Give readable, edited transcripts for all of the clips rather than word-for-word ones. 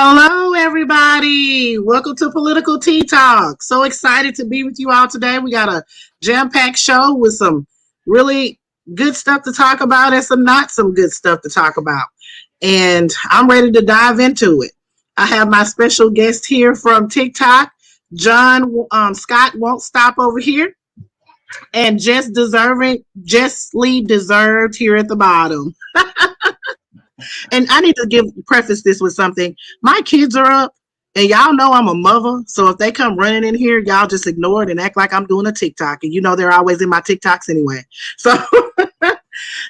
Hello, everybody. Welcome to Political Tea Talk. So excited to be with you all today. We got a jam-packed show with some really good stuff to talk about and some not some good stuff to talk about. And I'm ready to dive into it. I have my special guest here from TikTok, John Scott Won't Stop over here, and Justly Deserved here at the bottom. And I need to preface this with something. My kids are up, and y'all know I'm a mother. So if they come running in here, y'all just ignore it and act like I'm doing a TikTok. And you know they're always in my TikToks anyway. So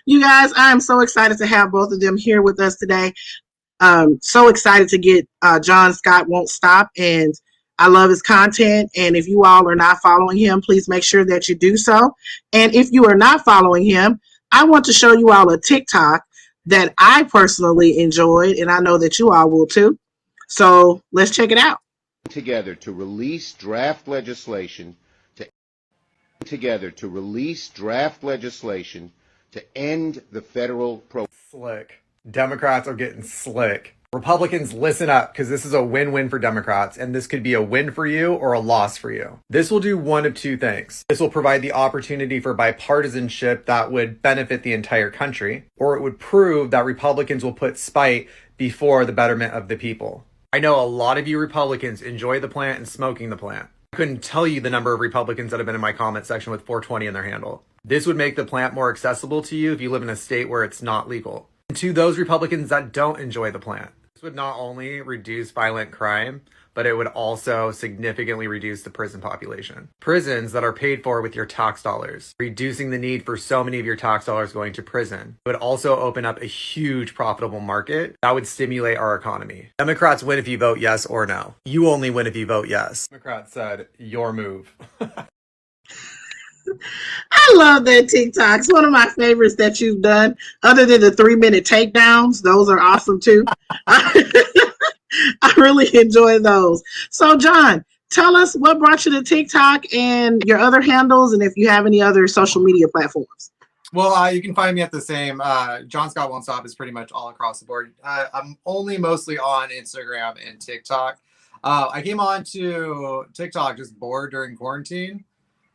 you guys, I am so excited to have both of them here with us today. So excited to get John Scott Won't Stop, and I love his content. And if you all are not following him, please make sure that you do so. And if you are not following him, I want to show you all a TikTok that I personally enjoyed, and I know that you all will too. So let's check it out. Together to release draft legislation to end the federal Slick. Democrats are getting slick. Republicans, listen up, because this is a win-win for Democrats, and this could be a win for you or a loss for you. This will do one of two things. This will provide the opportunity for bipartisanship that would benefit the entire country, or it would prove that Republicans will put spite before the betterment of the people. I know a lot of you Republicans enjoy the plant and smoking the plant. I couldn't tell you the number of Republicans that have been in my comment section with 420 in their handle. This would make the plant more accessible to you if you live in a state where it's not legal. And to those Republicans that don't enjoy the plant, this would not only reduce violent crime, but it would also significantly reduce the prison population. Prisons that are paid for with your tax dollars, reducing the need for so many of your tax dollars going to prison. It would also open up a huge profitable market that would stimulate our economy. Democrats win if you vote yes or no. You only win if you vote yes. Democrats said, your move. I love that TikTok. It's one of my favorites that you've done, other than the 3-minute takedowns. Those are awesome too. I really enjoy those. So John, tell us what brought you to TikTok and your other handles, and if you have any other social media platforms. Well, you can find me at the same. John Scott Won't Stop is pretty much all across the board. I'm only mostly on Instagram and TikTok. I came on to TikTok just bored during quarantine.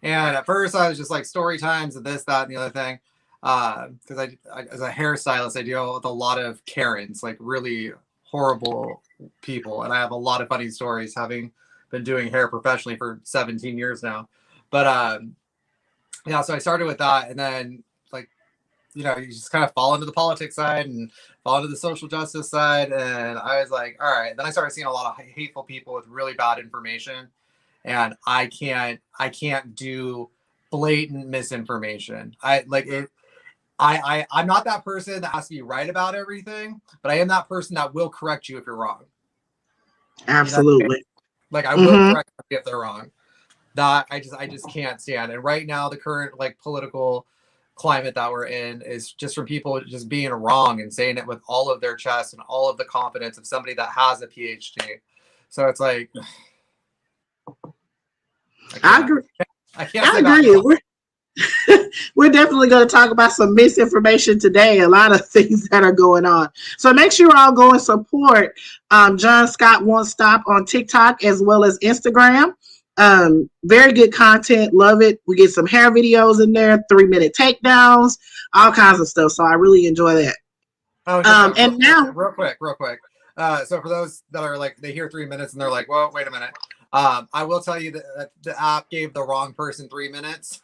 And at first I was just like story times and this, that, and the other thing. Because I, as a hairstylist, I deal with a lot of Karens, like really horrible people. And I have a lot of funny stories, having been doing hair professionally for 17 years now. But yeah, so I started with that. And then you just kind of fall into the politics side and fall into the social justice side. And I was like, all right. Then I started seeing a lot of hateful people with really bad information. And I can't do blatant misinformation. I'm not that person that has to be right about everything, but I am that person that will correct you if you're wrong. Absolutely. Like I will correct you if they're wrong. That I just can't stand. And right now the current political climate that we're in is just from people just being wrong and saying it with all of their chest and all of the confidence of somebody that has a PhD. So it's like I agree. I agree. We're definitely going to talk about some misinformation today. A lot of things that are going on. So make sure you all go and support John Scott Won't Stop on TikTok as well as Instagram. Very good content. Love it. We get some hair videos in there, 3-minute takedowns, all kinds of stuff. So I really enjoy that. Real quick. So for those that are they hear 3 minutes and they're like, well, wait a minute. I will tell you that the app gave the wrong person 3 minutes.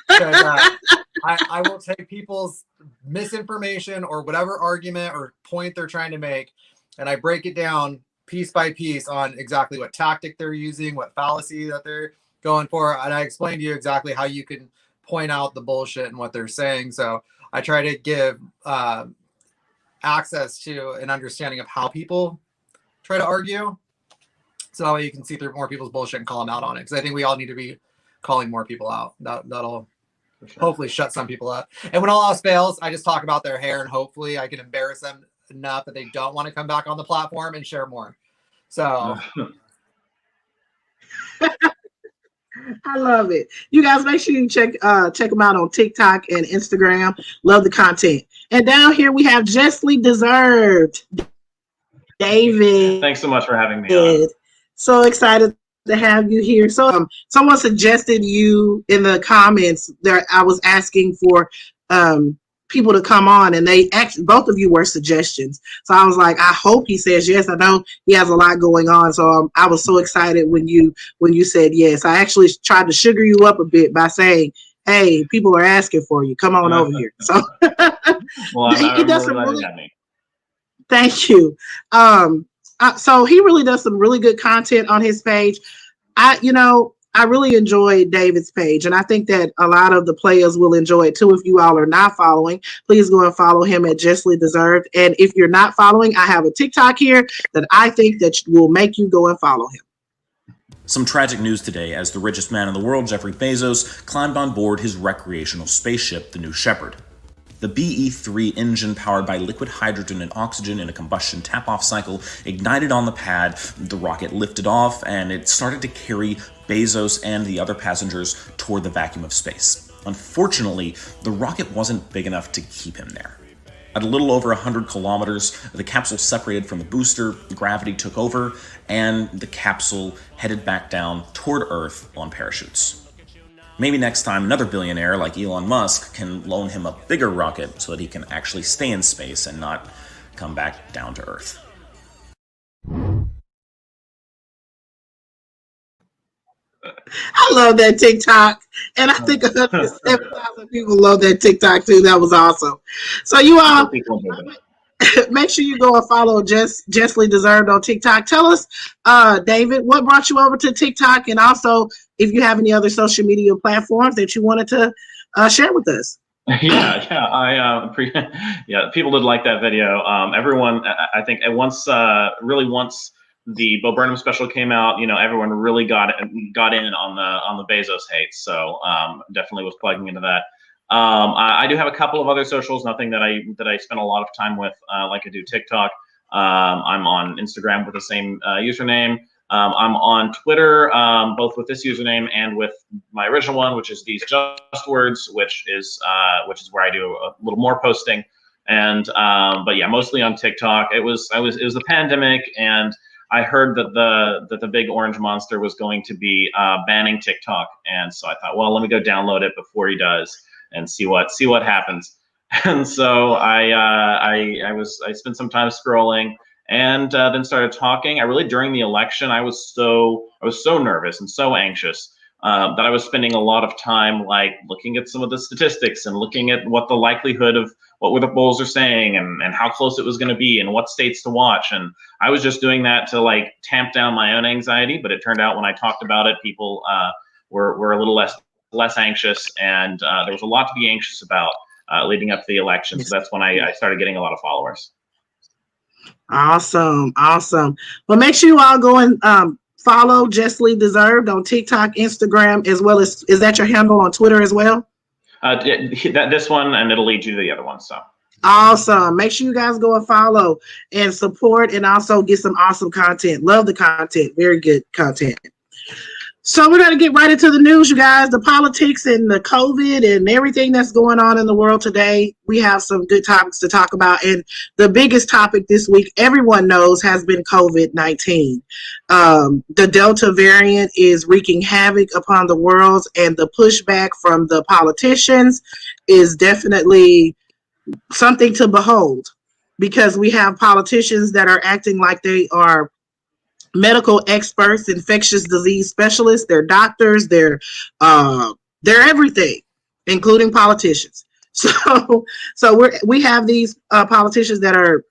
I will take people's misinformation or whatever argument or point they're trying to make, and I break it down piece by piece on exactly what tactic they're using, what fallacy that they're going for, and I explain to you exactly how you can point out the bullshit and what they're saying. So I try to give access to an understanding of how people try to argue. So that way you can see through more people's bullshit and call them out on it. Because I think we all need to be calling more people out. That'll hopefully shut some people up. And when all else fails, I just talk about their hair, and hopefully I can embarrass them enough that they don't want to come back on the platform and share more. So I love it. You guys make sure you check them out on TikTok and Instagram. Love the content. And down here we have Justly Deserved. David. Thanks so much for having me on. So excited to have you here. So someone suggested you in the comments that I was asking for people to come on, and they actually, both of you were suggestions. So I was like, I hope he says yes. I know he has a lot going on. So I was so excited when you said yes. I actually tried to sugar you up a bit by saying, hey, people are asking for you. Come on over here. So well, I'm really glad you had me. Thank you. So he really does some really good content on his page. I really enjoy David's page, and I think that a lot of the players will enjoy it too. If you all are not following, please go and follow him at Justly Deserved. And if you're not following, I have a TikTok here that I think that will make you go and follow him. Some tragic news today as the richest man in the world, Jeffrey Bezos, climbed on board his recreational spaceship, the New Shepard. The BE-3 engine, powered by liquid hydrogen and oxygen in a combustion tap-off cycle, ignited on the pad, the rocket lifted off, and it started to carry Bezos and the other passengers toward the vacuum of space. Unfortunately, the rocket wasn't big enough to keep him there. At a little over 100 kilometers, the capsule separated from the booster, gravity took over, and the capsule headed back down toward Earth on parachutes. Maybe next time another billionaire like Elon Musk can loan him a bigger rocket so that he can actually stay in space and not come back down to Earth. I love that TikTok, and I think 107,000 people love that TikTok too. That was awesome. So you all make sure you go and follow Justly Deserved on TikTok. Tell us, David, what brought you over to TikTok, and also if you have any other social media platforms that you wanted to share with us. Yeah, people did like that video. Everyone, I think, once the Bo Burnham special came out, everyone really got in on the Bezos hate. So definitely was plugging into that. I do have a couple of other socials, nothing that I spend a lot of time with, like I do TikTok. I'm on Instagram with the same username. I'm on Twitter, both with this username and with my original one, which is These Just Words, which is where I do a little more posting. And but yeah, mostly on TikTok. It was the pandemic, and I heard that the big orange monster was going to be banning TikTok, and so I thought, well, let me go download it before he does and see what happens. And so I spent some time scrolling, and then started talking. During the election, I was so nervous and so anxious that I was spending a lot of time looking at some of the statistics and looking at what the likelihood of what the polls are saying and how close it was going to be and what states to watch. And I was just doing that to tamp down my own anxiety. But it turned out when I talked about it, people were a little less anxious, and there was a lot to be anxious about leading up to the election. So that's when I started getting a lot of followers. Awesome. Well, make sure you all go and follow Justly Deserved on TikTok, Instagram, as well as, is that your handle on Twitter as well? This one, and it'll lead you to the other one. So awesome. Make sure you guys go and follow and support, and also get some awesome content. Love the content. Very good content. So we're going to get right into the news, you guys, the politics and the COVID and everything that's going on in the world today. We have some good topics to talk about. And the biggest topic this week, everyone knows, has been COVID-19. The Delta variant is wreaking havoc upon the world, and the pushback from the politicians is definitely something to behold, because we have politicians that are acting like they are medical experts, infectious disease specialists, they're doctors, they're everything, including politicians. So we have these politicians that are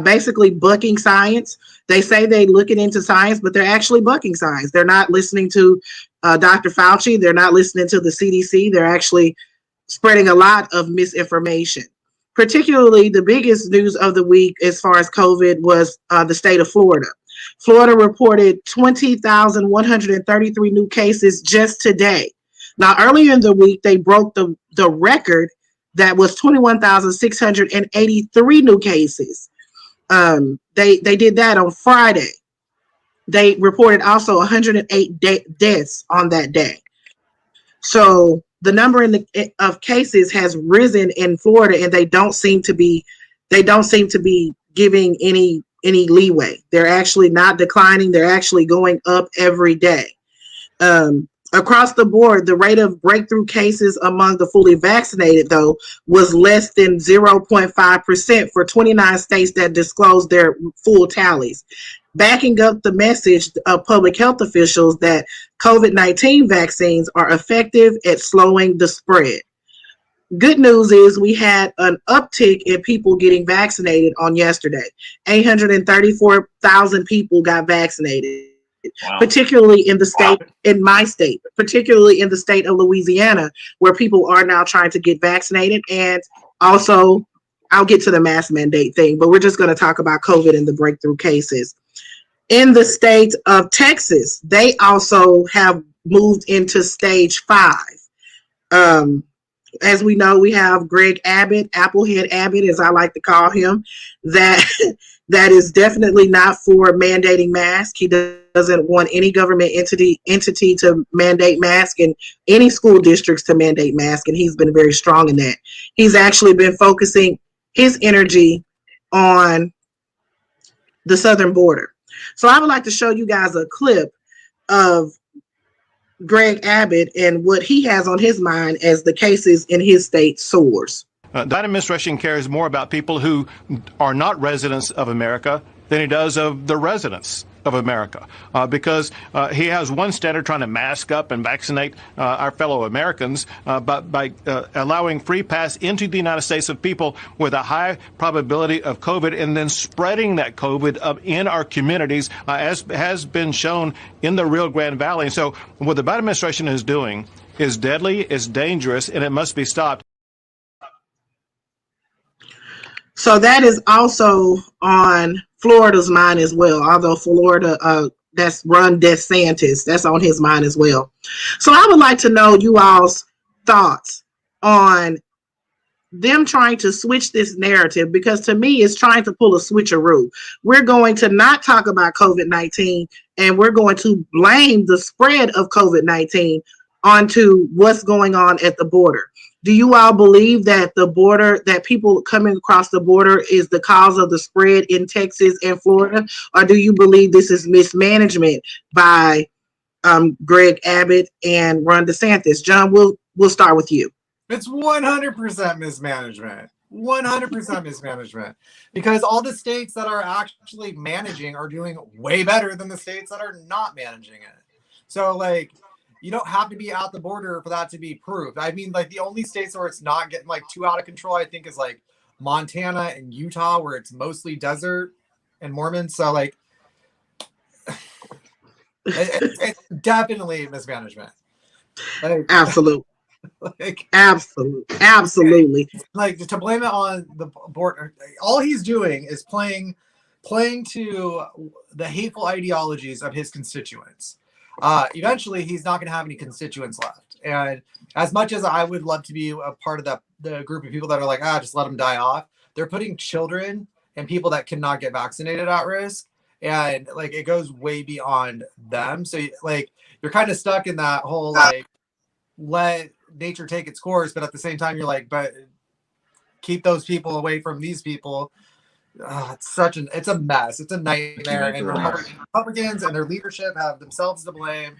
basically bucking science. They say they're looking into science, but they're actually bucking science. They're not listening to Dr. Fauci. They're not listening to the CDC. They're actually spreading a lot of misinformation. Particularly, the biggest news of the week as far as COVID was the state of Florida. Florida reported 20,133 new cases just today. Now, earlier in the week, they broke the record that was 21,683 new cases. They did that on Friday. They reported also 108 deaths on that day. So the number of cases has risen in Florida, and they don't seem to be giving any any leeway. They're actually not declining. They're actually going up every day. Across the board, the rate of breakthrough cases among the fully vaccinated, though, was less than 0.5% for 29 states that disclosed their full tallies, backing up the message of public health officials that COVID-19 vaccines are effective at slowing the spread. Good news is we had an uptick in people getting vaccinated on yesterday. 834,000 people got vaccinated. Wow. Particularly in the state, in my state, particularly in the state of Louisiana, where people are now trying to get vaccinated. And also, I'll get to the mask mandate thing, but we're just going to talk about COVID and the breakthrough cases. In the state of Texas, they also have moved into stage 5. As we know, we have Greg Abbott, Applehead Abbott, as I like to call him, that is definitely not for mandating masks. He doesn't want any government entity to mandate masks and any school districts to mandate masks, and he's been very strong in that. He's actually been focusing his energy on the southern border. So I would like to show you guys a clip of Greg Abbott and what he has on his mind as the cases in his state soars. The Biden administration cares more about people who are not residents of America than he does of the residents of America, because he has one standard trying to mask up and vaccinate our fellow Americans, but by allowing free pass into the United States of people with a high probability of COVID and then spreading that COVID up in our communities, as has been shown in the Rio Grande Valley. So what the Biden administration is doing is deadly, is dangerous, and it must be stopped. So that is also on Florida's mind as well, although Florida, that's Ron DeSantis, that's on his mind as well. So I would like to know you all's thoughts on them trying to switch this narrative, because to me, it's trying to pull a switcheroo. We're going to not talk about COVID-19, and we're going to blame the spread of COVID-19 onto what's going on at the border. Do you all believe that the border, that people coming across the border is the cause of the spread in Texas and Florida? Or do you believe this is mismanagement by Greg Abbott and Ron DeSantis? John, we'll start with you. It's 100% mismanagement. 100% mismanagement. Because all the states that are actually managing are doing way better than the states that are not managing it. So, like, you don't have to be at the border for that to be proved. I mean, like, the only states where it's not getting like too out of control, I think, is like Montana and Utah, where it's mostly desert and Mormons. So, like, it's definitely mismanagement. Like, Absolutely. like, Absolutely. like, to blame it on the border, all he's doing is playing to the hateful ideologies of his constituents. Eventually he's not going to have any constituents left. And as much as I would love to be a part of the group of people that are like, just let them die off, they're putting children and people that cannot get vaccinated at risk. And like, it goes way beyond them. So like, you're kind of stuck in that whole, like, let nature take its course. But at the same time, you're like, but keep those people away from these people. It's a mess. It's a nightmare. And Republicans and their leadership have themselves to blame.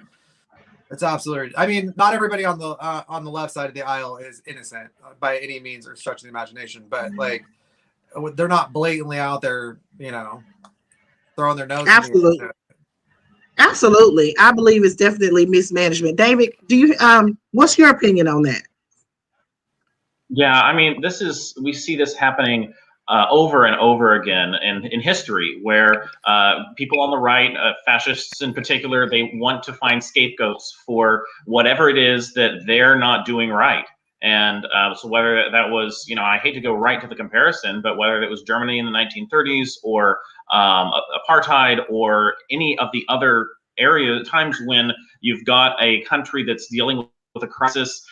It's absolutely. I mean, not everybody on the left side of the aisle is innocent by any means or stretch of the imagination, but like, they're not blatantly out there, throwing their nose. Absolutely. I believe it's definitely mismanagement. David, do you what's your opinion on that? Yeah, I mean, we see this happening over and over again in history, where people on the right, fascists in particular, they want to find scapegoats for whatever it is that they're not doing right. And so whether that was, I hate to go right to the comparison, but whether it was Germany in the 1930s or apartheid or any of the other times when you've got a country that's dealing with a crisis,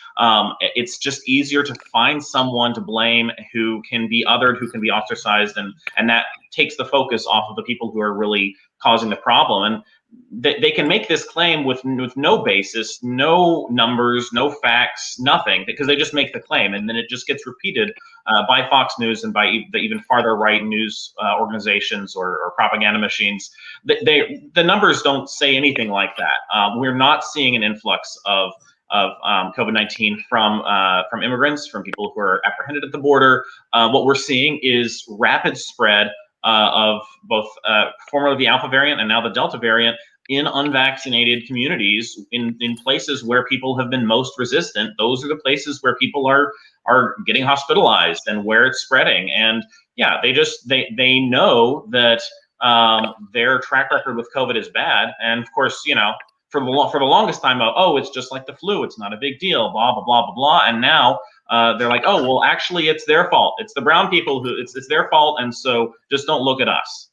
it's just easier to find someone to blame who can be othered, who can be ostracized, and that takes the focus off of the people who are really causing the problem. And they can make this claim with no basis, no numbers, no facts, nothing, because they just make the claim, and then it just gets repeated by Fox News and by the even farther right news organizations or propaganda machines. The numbers don't say anything like that. We're not seeing an influx of COVID-19 from immigrants, from people who are apprehended at the border. What we're seeing is rapid spread of both formerly the Alpha variant and now the Delta variant in unvaccinated communities, in places where people have been most resistant. Those are the places where people are getting hospitalized and where it's spreading. And yeah, they know that their track record with COVID is bad. And of course, you know, for the longest time, oh, it's just like the flu, it's not a big deal, blah blah blah blah blah. And now they're like, oh, well, actually, it's their fault. It's the brown people who it's their fault, and so just don't look at us.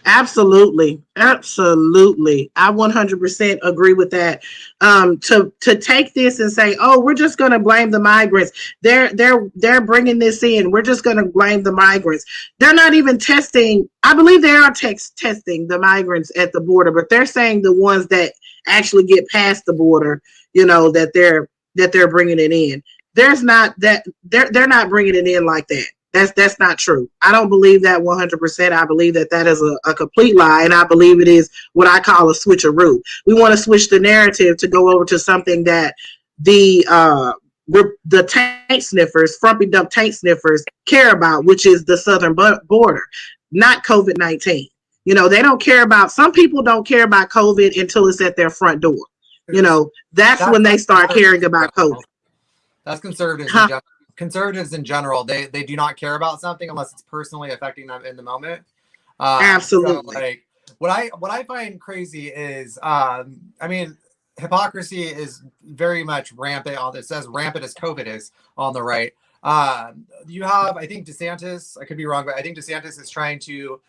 Absolutely. Absolutely. I 100% agree with that. To take this and say, oh, we're just going to blame the migrants. They're bringing this in. We're just going to blame the migrants. They're not even testing. I believe they are testing the migrants at the border, but they're saying the ones that actually get past the border, you know, that they're bringing it in. There's not that they're not bringing it in like that. That's not true. I don't believe that 100%. I believe that is a complete lie, and I believe it is what I call a switcheroo. We want to switch the narrative to go over to something that the taint sniffers, frumpy dump taint sniffers, care about, which is the southern border, not COVID-19. You know, they don't care about. Some people don't care about COVID until it's at their front door. You know, that's when they start caring about COVID. That's conservatives. Conservatives in general, they do not care about something unless it's personally affecting them in the moment. Absolutely. So, like, what I find crazy is, I mean, hypocrisy is very much rampant. It says rampant as COVID is on the right. You have, I think DeSantis, I could be wrong, but I think DeSantis is trying to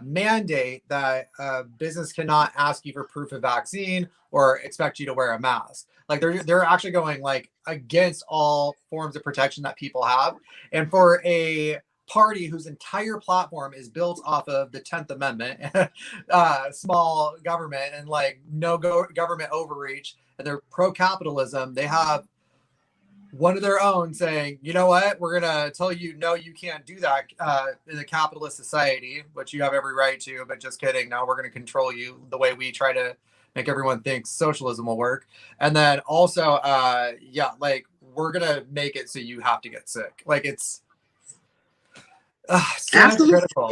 mandate that business cannot ask you for proof of vaccine or expect you to wear a mask. Like they're actually going like against all forms of protection that people have. And for a party whose entire platform is built off of the 10th Amendment, small government and like no government overreach, and they're pro-capitalism, they have one of their own saying, you know what, we're going to tell you, no, you can't do that in a capitalist society, which you have every right to, but just kidding. No, we're going to control you the way we try to make everyone think socialism will work. And then also, yeah, like we're going to make it so you have to get sick. Like it's so absolutely critical.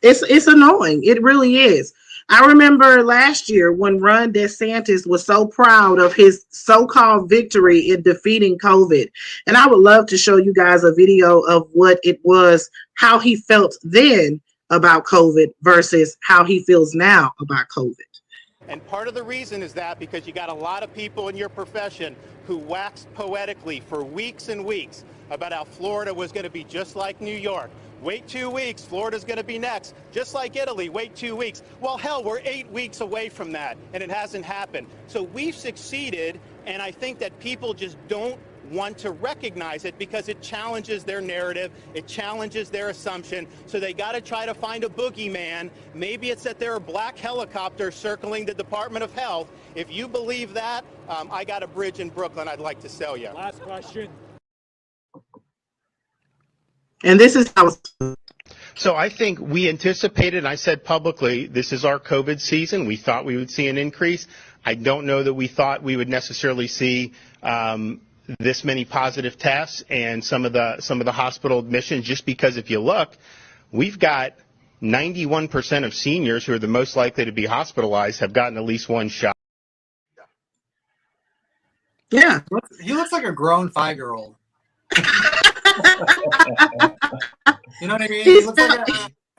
It's annoying. It really is. I remember last year when Ron DeSantis was so proud of his so-called victory in defeating COVID. And I would love to show you guys a video of what it was, how he felt then about COVID versus how he feels now about COVID. And part of the reason is that because you got a lot of people in your profession who waxed poetically for weeks and weeks about how Florida was going to be just like New York. Wait 2 weeks, Florida's going to be next. Just like Italy, wait 2 weeks. Well, hell, we're 8 weeks away from that, and it hasn't happened. So we've succeeded, and I think that people just don't want to recognize it because it challenges their narrative, it challenges their assumption. So they got to try to find a boogeyman. Maybe it's that there are black helicopters circling the Department of Health. If you believe that, I got a bridge in Brooklyn I'd like to sell you. Last question. And this is how. So I think we anticipated, and I said publicly, this is our COVID season. We thought we would see an increase. I don't know that we thought we would necessarily see this many positive tests and some of the hospital admissions, just because if you look, we've got 91% of seniors who are the most likely to be hospitalized have gotten at least one shot. Yeah. He looks like a grown 5-year-old. You know what I mean? He looks like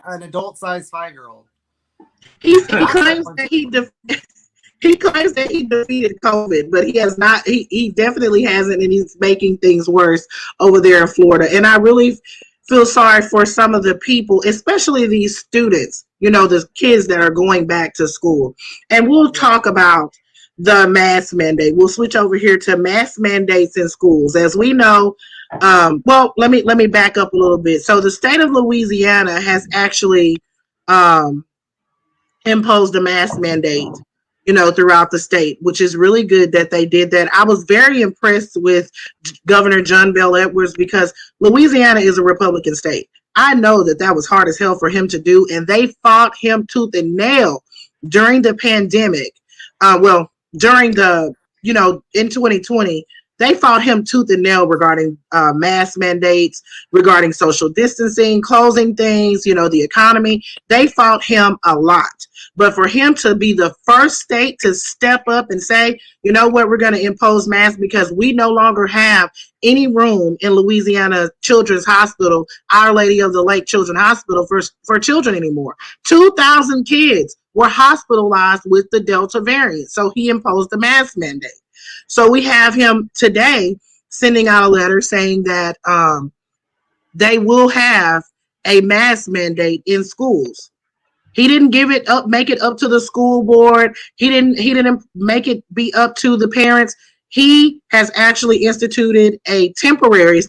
an adult-sized 5-year-old. He claims that he claims that he defeated COVID, but he has not. He definitely hasn't, and he's making things worse over there in Florida. And I really feel sorry for some of the people, especially these students, you know, the kids that are going back to school. And we'll talk about the mask mandate. We'll switch over here to mask mandates in schools. As we know, well, let me back up a little bit. So the state of Louisiana has actually imposed a mask mandate, throughout the state, which is really good that they did that. I was very impressed with Governor John Bel Edwards because Louisiana is a Republican state. I know that was hard as hell for him to do, and they fought him tooth and nail during the pandemic. During in 2020, they fought him tooth and nail regarding mask mandates, regarding social distancing, closing things, the economy. They fought him a lot. But for him to be the first state to step up and say, you know what, we're going to impose masks because we no longer have any room in Louisiana Children's Hospital, Our Lady of the Lake Children's Hospital for children anymore. 2,000 kids were hospitalized with the Delta variant. So he imposed the mask mandate. So we have him today sending out a letter saying that they will have a mask mandate in schools. He didn't make it up to the school board. He didn't make it be up to the parents. He has actually instituted a temporary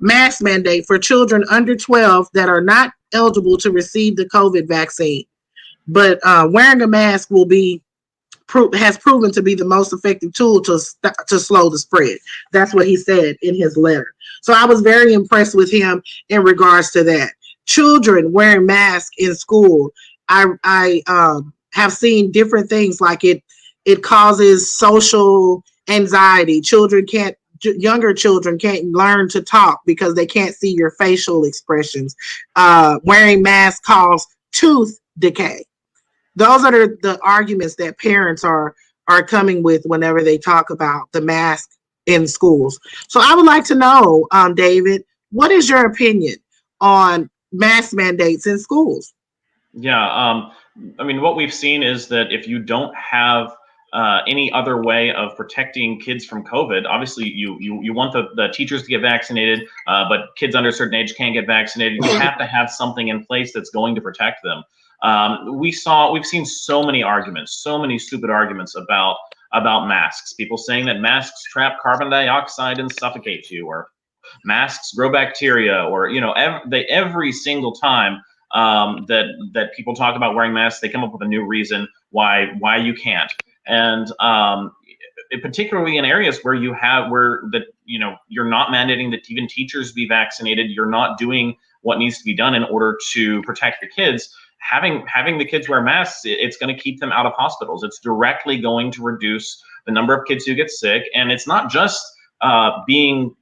mask mandate for children under 12 that are not eligible to receive the COVID vaccine. But wearing a mask has proven to be the most effective tool to slow the spread. That's what he said in his letter. So I was very impressed with him in regards to that. Children wearing masks in school, I have seen different things like it causes social anxiety. Younger children can't learn to talk because they can't see your facial expressions. Wearing masks cause tooth decay. Those are the arguments that parents are coming with whenever they talk about the mask in schools. So I would like to know, David, what is your opinion on mask mandates in schools? Yeah, what we've seen is that if you don't have any other way of protecting kids from COVID, obviously you want the teachers to get vaccinated, but kids under a certain age can't get vaccinated. You have to have something in place that's going to protect them. We've seen so many arguments, so many stupid arguments about masks. People saying that masks trap carbon dioxide and suffocate you, or masks grow bacteria, or every single time that people talk about wearing masks, they come up with a new reason why you can't. And particularly in areas where you're not mandating that even teachers be vaccinated, you're not doing what needs to be done in order to protect the kids. Having the kids wear masks, it's going to keep them out of hospitals. It's directly going to reduce the number of kids who get sick, and it's not just having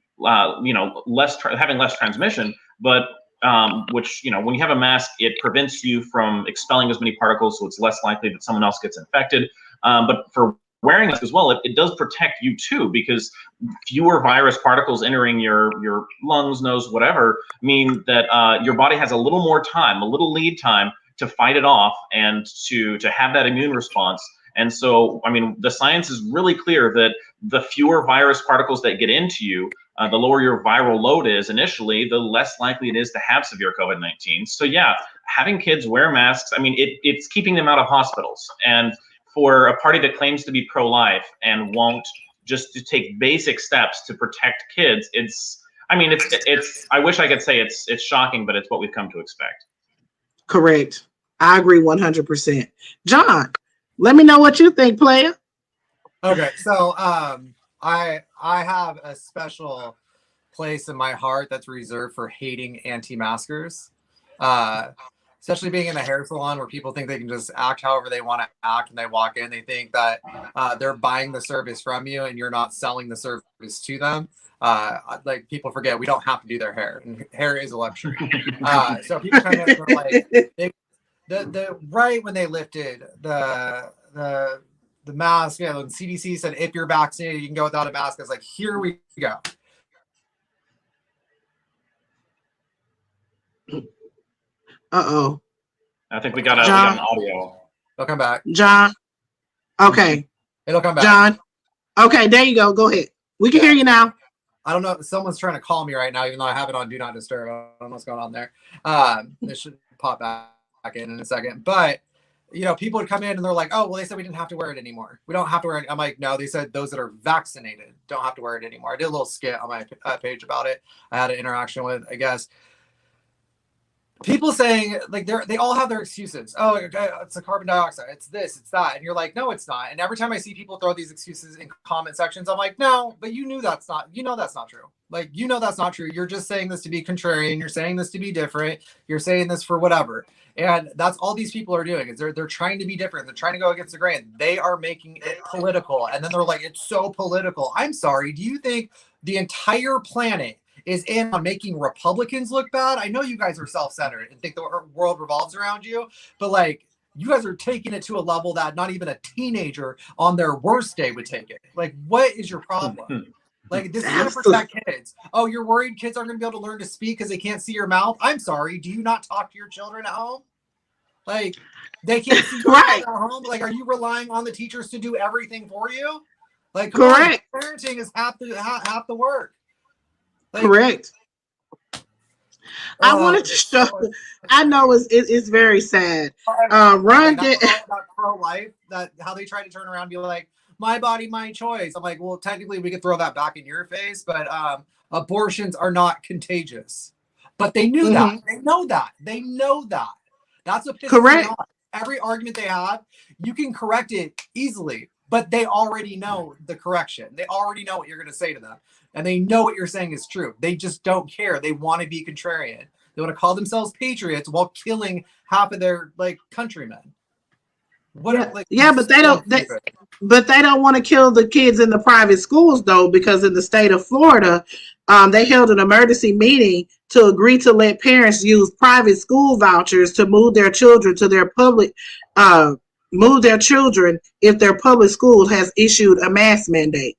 less transmission, but which when you have a mask, it prevents you from expelling as many particles, so it's less likely that someone else gets infected. But for wearing this as well, it does protect you too, because fewer virus particles entering your lungs, nose, whatever, mean that your body has a little more time, a little lead time to fight it off and to have that immune response. And so, the science is really clear that the fewer virus particles that get into you, the lower your viral load is initially, the less likely it is to have severe COVID-19. So yeah, having kids wear masks, it's keeping them out of hospitals. And for a party that claims to be pro-life and won't just to take basic steps to protect kids, it's I wish I could say it's shocking, but it's what we've come to expect. Correct. I agree 100%. John, let me know what you think, player. Okay, so I have a special place in my heart that's reserved for hating anti-maskers, especially being in a hair salon where people think they can just act however they want to act, and they walk in, they think that they're buying the service from you and you're not selling the service to them. Like, people forget we don't have to do their hair, and hair is a luxury. So people come in and they're like, the right when they lifted the mask, when CDC said if you're vaccinated you can go without a mask, it's like, here we go. Uh-oh. I think we got an audio. It'll come back. John. Okay. It'll come back. John. Okay, there you go. Go ahead. We can hear you now. I don't know. Someone's trying to call me right now, even though I have it on Do Not Disturb. I don't know what's going on there. This should pop back in a second. But, people would come in and they're like, oh, well, they said we didn't have to wear it anymore. We don't have to wear it. I'm like, no, they said those that are vaccinated don't have to wear it anymore. I did a little skit on my page about it. I had an interaction with, I guess, people saying like they all have their excuses. Oh, it's a carbon dioxide. It's this. It's that. And you're like, no, it's not. And every time I see people throw these excuses in comment sections, I'm like, no, but you knew that's not. You know that's not true. Like that's not true. You're just saying this to be contrarian. You're saying this to be different. You're saying this for whatever. And that's all these people are doing is they're trying to be different. They're trying to go against the grain. They are making it political. And then they're like, it's so political. I'm sorry. Do you think the entire planet is in on making Republicans look bad? I know you guys are self-centered and think the world revolves around you, but like you guys are taking it to a level that not even a teenager on their worst day would take it. Like, what is your problem? Like, this is going to protect kids. Oh, you're worried kids aren't going to be able to learn to speak because they can't see your mouth? I'm sorry. Do you not talk to your children at home? Like, they can't see your mouth at home? Like, are you relying on the teachers to do everything for you? Like, come on, parenting is half the work. Like, correct. I wanted to show. I know it's very sad. Ron did pro-life. That how they try to turn around and be like, my body, my choice. I'm like, well, technically we could throw that back in your face, but abortions are not contagious. But they knew that. They know that. They know that. That's what pisses me off. Every argument they have, you can correct it easily, but they already know the correction. They already know what you're going to say to them. And they know what you're saying is true. They just don't care. They want to be contrarian. They want to call themselves patriots while killing half of their like countrymen. But they don't. But they don't want to kill the kids in the private schools though, because in the state of Florida, they held an emergency meeting to agree to let parents use private school vouchers to move their children to their public. Move their children if their public school has issued a mask mandate.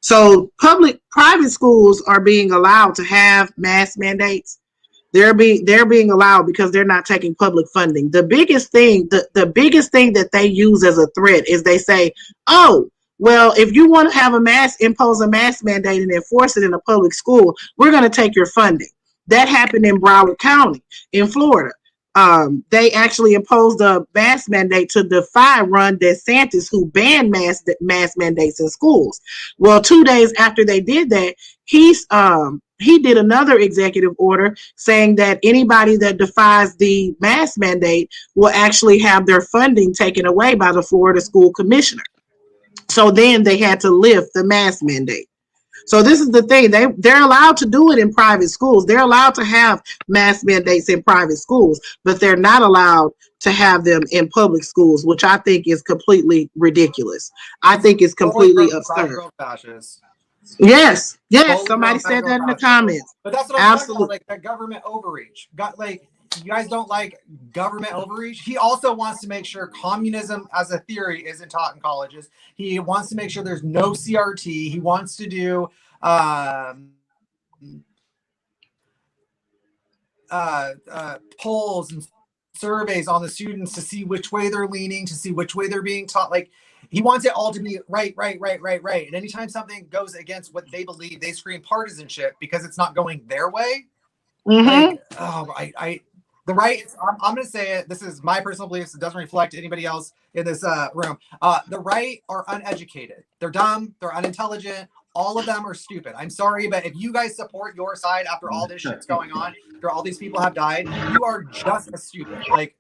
So private schools are being allowed to have mask mandates. They're being allowed because they're not taking public funding. The biggest thing that they use as a threat is they say, oh, well, if you want to impose a mask mandate and enforce it in a public school, we're going to take your funding. That happened in Broward County in Florida. They actually imposed a mask mandate to defy Ron DeSantis, who banned mask mandates in schools. Well, 2 days after they did that, he did another executive order saying that anybody that defies the mask mandate will actually have their funding taken away by the Florida School Commissioner. So then they had to lift the mask mandate. So this is the thing. They're allowed to do it in private schools. They're allowed to have mask mandates in private schools, but they're not allowed to have them in public schools, which I think is completely ridiculous. I think it's completely absurd. Yes. Somebody said that in the comments. But that's what I'm talking about, like that government overreach. You guys don't like government overreach. He also wants to make sure communism as a theory isn't taught in colleges. He wants to make sure there's no CRT. He wants to do polls and surveys on the students to see which way they're leaning, to see which way they're being taught. Like, he wants it all to be right. And anytime something goes against what they believe, they scream partisanship because it's not going their way. Like, the right, I'm going to say it. This is my personal beliefs. It doesn't reflect anybody else in this room. The right are uneducated. They're dumb. They're unintelligent. All of them are stupid. I'm sorry, but if you guys support your side after all this shit's going on, after all these people have died, you are just as stupid. Like,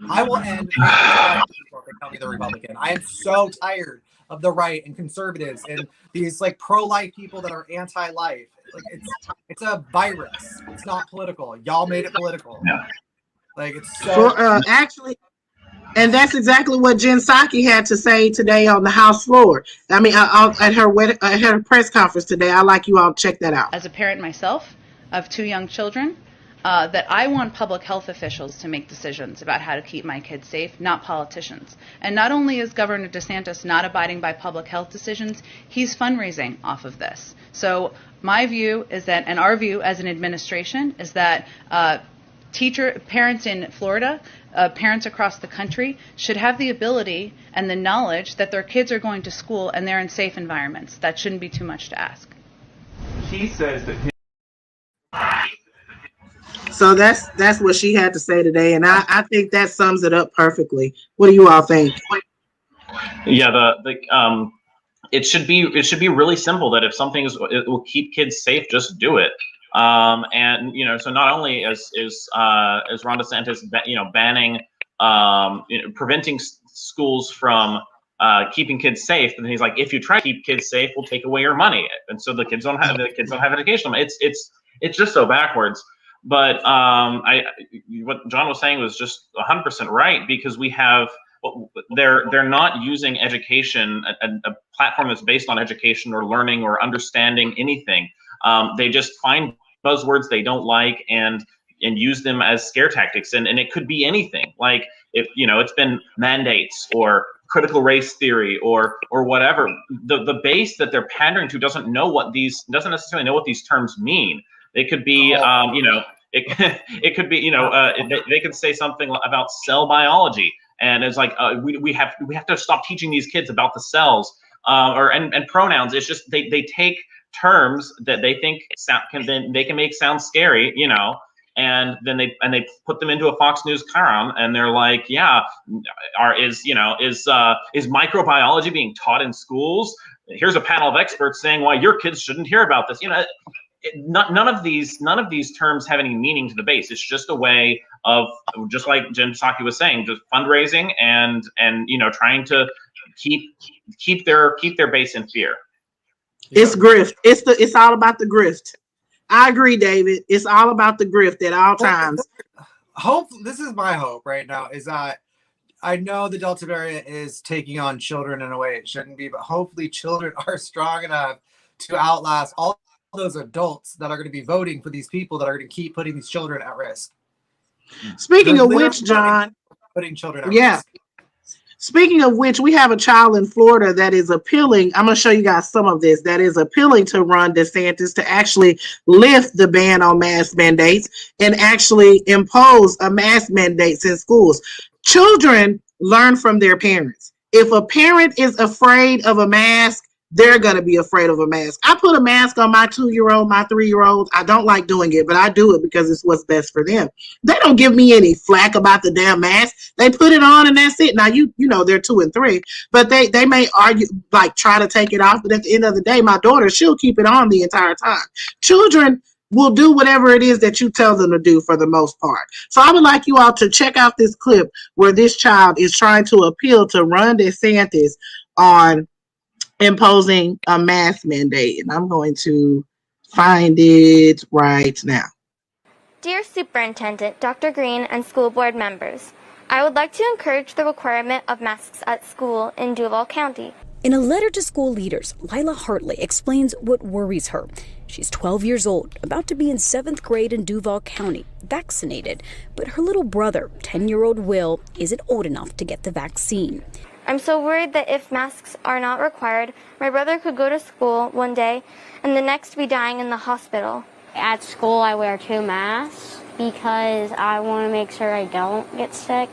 I will end tell me the Republican. I am so tired of the right and conservatives and these like pro-life people that are anti-life. Like, it's a virus. It's not political. Y'all made it political. Yeah. Like, it's so actually, and that's exactly what Jen Psaki had to say today on the House floor. I mean, at her press conference today. I'd like you all to check that out. As a parent myself of 2 young children, that I want public health officials to make decisions about how to keep my kids safe, not politicians. And not only is Governor DeSantis not abiding by public health decisions, he's fundraising off of this. So my view is that, and our view as an administration, is that parents in Florida, parents across the country should have the ability and the knowledge that their kids are going to school and they're in safe environments. That shouldn't be too much to ask. He says that. So that's what she had to say today, and I think that sums it up perfectly. What do you all think? Yeah, it should be really simple that if something it will keep kids safe, just do it. And so not only is Ron DeSantis banning preventing schools from keeping kids safe, but then he's like, if you try to keep kids safe, we'll take away your money, and so the kids don't have education. It's just so backwards. But what John was saying was just 100% right, because we have they're not using education, a platform that's based on education or learning or understanding anything. They just find buzzwords they don't like and use them as scare tactics, and it could be anything. Like, if it's been mandates or critical race theory or whatever. The base that they're pandering to doesn't necessarily know what these terms mean. They could be it could be they could say something about cell biology, and it's like we have to stop teaching these kids about the cells and pronouns. It's just they take terms that they think they can make sound scary, and then they put them into a Fox News column, and they're like, yeah, is microbiology being taught in schools? Here's a panel of experts saying why your kids shouldn't hear about this. None of these terms have any meaning to the base. It's just a way of, just like Jen Psaki was saying, just fundraising and trying to keep their base in fear. It's grift. It's all about the grift. I agree, David. It's all about the grift at all times. This is my hope right now, is that I know the Delta variant is taking on children in a way it shouldn't be, but hopefully children are strong enough to outlast all those adults that are going to be voting for these people that are going to keep putting these children at risk. Speaking of which, John, putting children at risk. Speaking of which, we have a child in Florida that is appealing. I'm going to show you guys some of this. That is appealing to Ron DeSantis to actually lift the ban on mask mandates and actually impose a mask mandates in schools. Children learn from their parents. If a parent is afraid of a mask, they're going to be afraid of a mask. I put a mask on my 2-year-old, my 3-year-old. I don't like doing it, but I do it because it's what's best for them. They don't give me any flack about the damn mask. They put it on and that's it. Now, you know, they're 2 and 3, but they may argue, like try to take it off. But at the end of the day, my daughter, she'll keep it on the entire time. Children will do whatever it is that you tell them to do for the most part. So I would like you all to check out this clip where this child is trying to appeal to Ron DeSantis on imposing a mask mandate, and I'm going to find it right now. Dear Superintendent, Dr. Green, and school board members, I would like to encourage the requirement of masks at school in Duval County. In a letter to school leaders, Lila Hartley explains what worries her. She's 12 years old, about to be in 7th grade in Duval County, vaccinated, but her little brother, 10-year-old Will, isn't old enough to get the vaccine. I'm so worried that if masks are not required, my brother could go to school one day and the next be dying in the hospital. At school, I wear 2 masks because I want to make sure I don't get sick.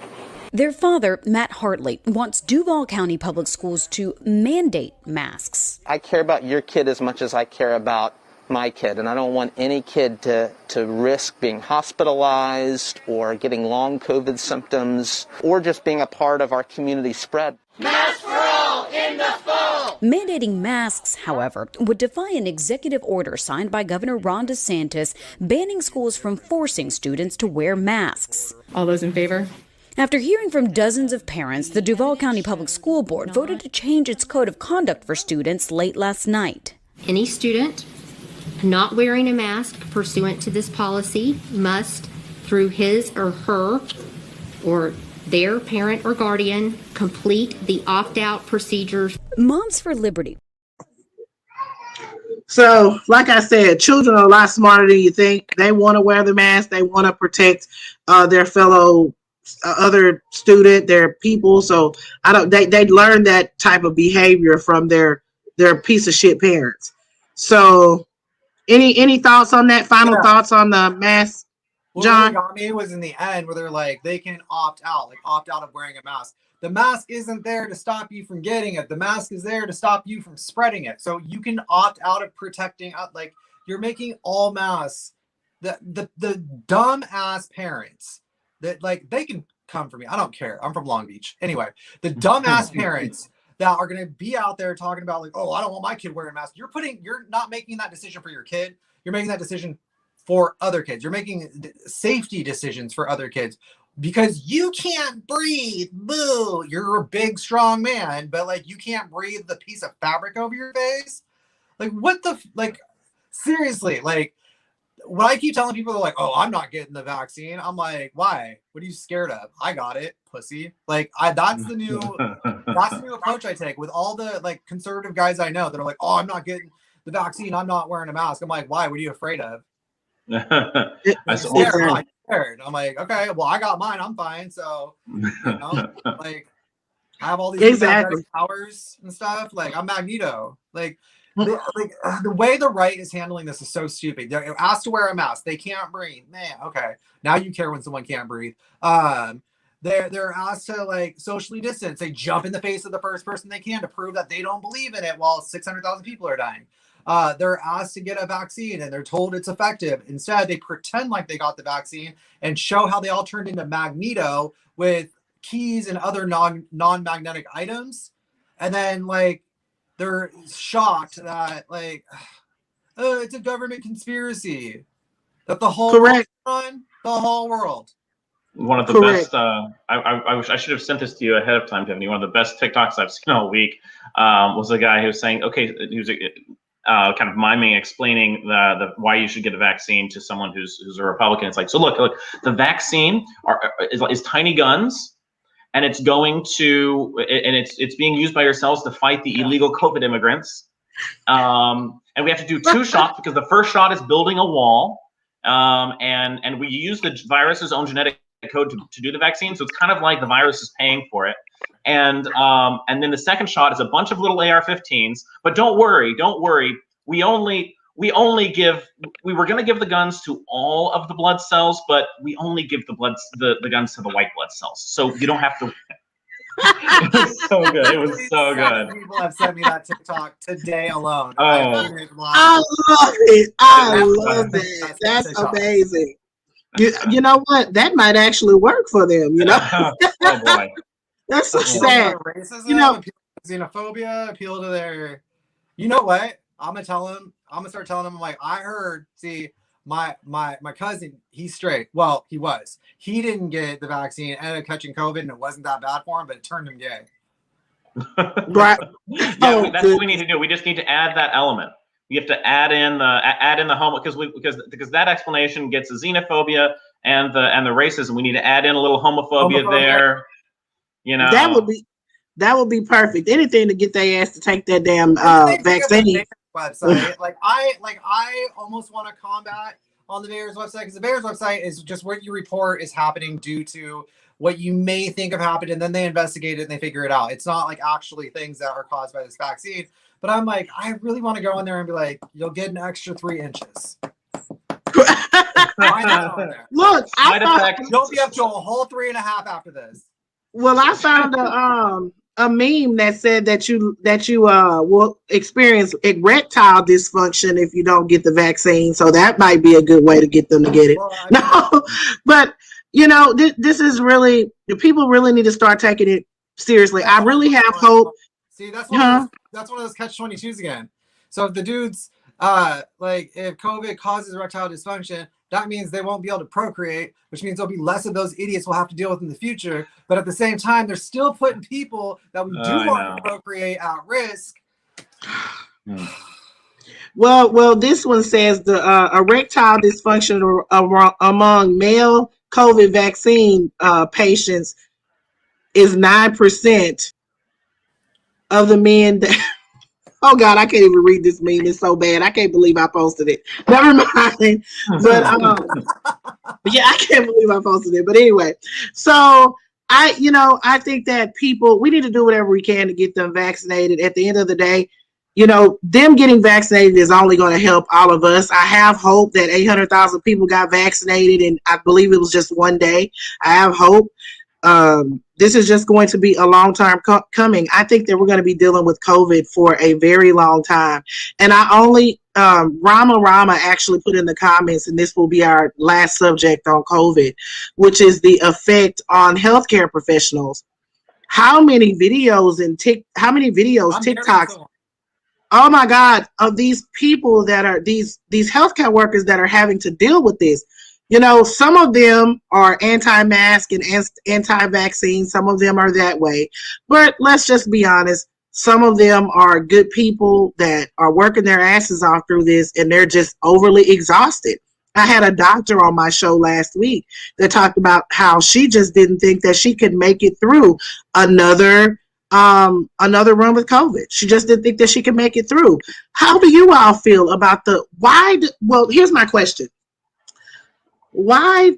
Their father, Matt Hartley, wants Duval County Public Schools to mandate masks. I care about your kid as much as I care about my kid, and I don't want any kid to risk being hospitalized or getting long COVID symptoms or just being a part of our community spread. Masks for all in the fall! Mandating masks, however, would defy an executive order signed by Governor Ron DeSantis banning schools from forcing students to wear masks. All those in favor? After hearing from dozens of parents, the Duval County Public School Board voted to change its code of conduct for students late last night. Any student not wearing a mask pursuant to this policy must, through his or her or their parent or guardian, complete the opt-out procedures. Moms for Liberty. So, like I said, children are a lot smarter than you think. They want to wear the mask. They want to protect their fellow other student, their people. So they learn that type of behavior from their piece of shit parents. So any thoughts on that? Final thoughts on the mask, John? What got me was in the end where they're like, they can opt out of wearing a mask. The mask isn't there to stop you from getting it. The mask is there to stop you from spreading it. So you can opt out of protecting, like you're making all masks. The dumb ass parents that like they can come for me. I don't care. I'm from Long Beach. Anyway, the dumbass parents that are going to be out there talking about like, oh, I don't want my kid wearing a mask. You're not making that decision for your kid. You're making that decision for other kids. You're making safety decisions for other kids because you can't breathe. Boo! You're a big, strong man, but like you can't breathe the piece of fabric over your face. Like what the like? Seriously, like when I keep telling people, they're like, "Oh, I'm not getting the vaccine." I'm like, "Why? What are you scared of?" I got it, pussy. Like that's the new approach I take with all the like conservative guys I know that are like, "Oh, I'm not getting the vaccine. I'm not wearing a mask." I'm like, "Why? What are you afraid of?" I'm scared. I'm like, "Okay, well, I got mine. I'm fine." So, you know, like, I have all these powers and stuff. Like, I'm Magneto. Like the way the right is handling this is so stupid. They're asked to wear a mask. They can't breathe. Man, okay. Now you care when someone can't breathe. They're asked to like socially distance. They jump in the face of the first person they can to prove that they don't believe in it while 600,000 people are dying. They're asked to get a vaccine and they're told it's effective. Instead, they pretend like they got the vaccine and show how they all turned into Magneto with keys and other non-magnetic items. And then like they're shocked that like, oh, it's a government conspiracy. That the whole world run, the whole world. One of the best. I wish I should have sent this to you ahead of time, Tiffany. One of the best TikToks I've seen all week was a guy who was saying, okay, he was kind of miming, explaining the why you should get a vaccine to someone who's a Republican. It's like, so look, the vaccine is tiny guns. And it's going to, and it's being used by yourselves to fight the illegal COVID immigrants. And we have to do 2 shots because the first shot is building a wall. And we use the virus's own genetic code to do the vaccine. So it's kind of like the virus is paying for it. And then the second shot is a bunch of little AR-15s. But don't worry. We were going to give the guns to all of the blood cells, but we only give the guns to the white blood cells. So you don't have to. It was so good. It was so good. People have sent me that TikTok today alone. Oh. I love it. I love it. That's amazing. You know what? That might actually work for them, you know? Oh boy. That's so sad. Racism, you know, xenophobia, appeal to their, you know what? I'm gonna start telling them, I'm like, I heard, see, my cousin, he's straight. Well, he was. He didn't get the vaccine, ended up catching COVID, and it wasn't that bad for him, but it turned him gay. Right. Yeah, that's what we need to do. We just need to add that element. You have to add in the homo because that explanation gets the xenophobia and the racism. We need to add in a little homophobia there. You know, that would be perfect. Anything to get their ass to take that damn vaccine. Website. Like I almost want to combat on the VAERS website because the VAERS website is just what you report is happening due to what you may think have happened, and then they investigate it and they figure it out. It's not like actually things that are caused by this vaccine. But I'm like, I really want to go in there and be like, you'll get an extra 3 inches. Look, you'll be up to a whole 3.5 after this. Well, I found a meme that said that you will experience erectile dysfunction if you don't get the vaccine. So that might be a good way to get them to get it. No, but you know, this is really, people really need to start taking it seriously. I really have hope. See, that's one of those catch-22s again. So if the dudes, like if COVID causes erectile dysfunction, that means they won't be able to procreate, which means there'll be less of those idiots we'll have to deal with in the future. But at the same time, they're still putting people that we do want to procreate at risk. Well, this one says the erectile dysfunction among male COVID vaccine patients is 9% of the men that. Oh God, I can't even read this meme. It's so bad. I can't believe I posted it. Never mind. But yeah, I can't believe I posted it. But anyway, so I think that we need to do whatever we can to get them vaccinated. At the end of the day, them getting vaccinated is only going to help all of us. I have hope that 800,000 people got vaccinated, and I believe it was just one day. I have hope. This is just going to be a long time coming. I think that we're going to be dealing with COVID for a very long time. And Rama actually put in the comments, and this will be our last subject on COVID, which is the effect on healthcare professionals. How many videos TikToks? oh my God, of these people that are these healthcare workers that are having to deal with this. You know, some of them are anti-mask and anti-vaccine. Some of them are that way. But let's just be honest. Some of them are good people that are working their asses off through this, and they're just overly exhausted. I had a doctor on my show last week that talked about how she just didn't think that she could make it through another run with COVID. She just didn't think that she could make it through. How do you all feel about well, here's my question. Why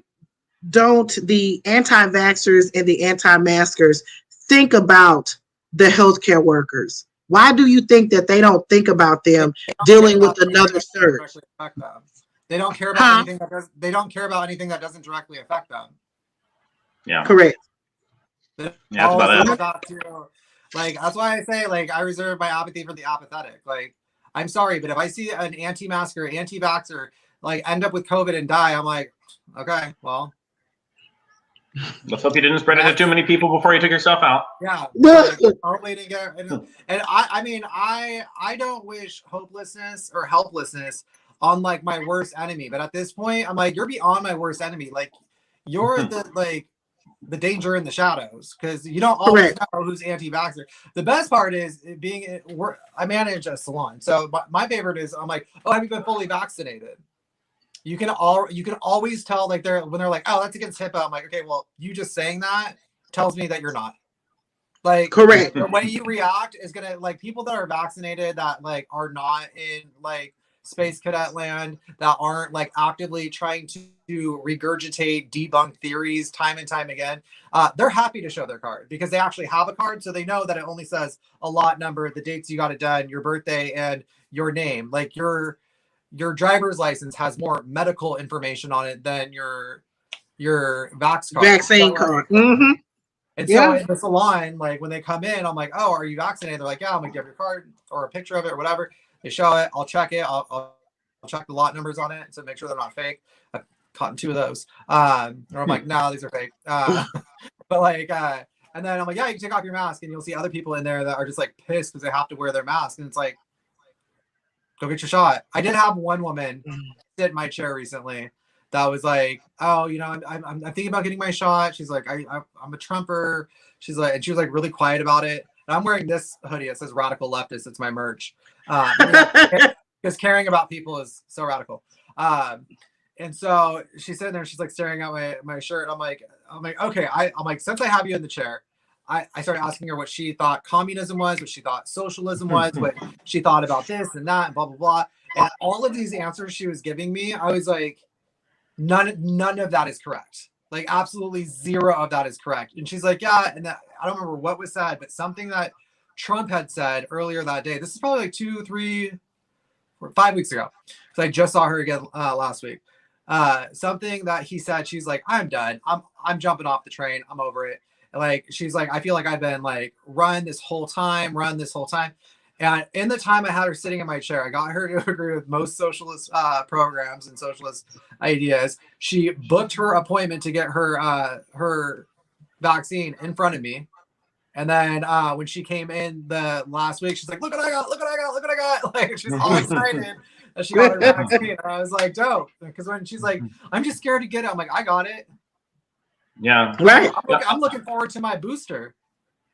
don't the anti-vaxxers and the anti-maskers think about the healthcare workers? Why do you think that they don't think about them dealing with another surge? They don't care about anything they don't care about anything that doesn't directly affect them. Yeah. Correct. Yeah, that's about it. That's why I say, like, I reserve my apathy for the apathetic. Like, I'm sorry, but if I see an anti-masker, anti-vaxxer, like, end up with COVID and die, I'm like, okay, well. Let's hope you didn't spread it to too many people before you took yourself out. Yeah. And I mean, I don't wish hopelessness or helplessness on, like, my worst enemy. But at this point, I'm like, you're beyond my worst enemy. Like, you're the danger in the shadows, because you don't always know who's anti-vaxxer. The best part is I manage a salon. So my favorite is, I'm like, oh, have you been fully vaccinated? You can always tell, like, when they're like, oh, that's against HIPAA. I'm like, okay, well, you just saying that tells me that you're not. Like, correct. The way you react is gonna, like, people that are vaccinated that, like, are not in, like, space cadet land, that aren't, like, actively trying to regurgitate debunked theories time and time again, they're happy to show their card because they actually have a card, so they know that it only says a lot number, the dates you got it done, your birthday, and your name. Like, your driver's license has more medical information on it than your vaccine card. Mm-hmm. And so in the salon, like, when they come in, I'm like, oh, are you vaccinated? They're like, yeah. I'm like, do you have your card or a picture of it or whatever? They show it. I'll check it. I'll check the lot numbers on it to make sure they're not fake. I've caught 2 of those. Or I'm like, no, these are fake. But like, and then I'm like, yeah, you can take off your mask, and you'll see other people in there that are just, like, pissed because they have to wear their mask. And it's like, go get your shot. I did have one woman sit in my chair recently that was like, oh, you know, I'm thinking about getting my shot. She's like, I'm a Trumper. She's like, and she was, like, really quiet about it. And I'm wearing this hoodie. It says Radical Leftist. It's my merch. Because caring about people is so radical. And so she's sitting there, she's, like, staring at my shirt. I'm like, okay. I'm like, since I have you in the chair, I started asking her what she thought communism was, what she thought socialism was, what she thought about this and that, and blah, blah, blah. And all of these answers she was giving me, I was like, none of that is correct. Like, absolutely zero of that is correct. And she's like, yeah. And I don't remember what was said, but something that Trump had said earlier that day, this is probably like 2, 3, 4, 5 weeks ago, because I just saw her again last week. Something that he said, she's like, I'm done. I'm jumping off the train. I'm over it. Like, she's like, I feel like I've been, like, run this whole time. And in the time I had her sitting in my chair, I got her to agree with most socialist programs and socialist ideas. She booked her appointment to get her vaccine in front of me. And then when she came in the last week, she's like, look what I got. Like, she's all excited that she got her vaccine. And I was like, dope. Because when she's like, I'm just scared to get it. I'm like, I got it. Yeah. Right. I'm looking forward to my booster.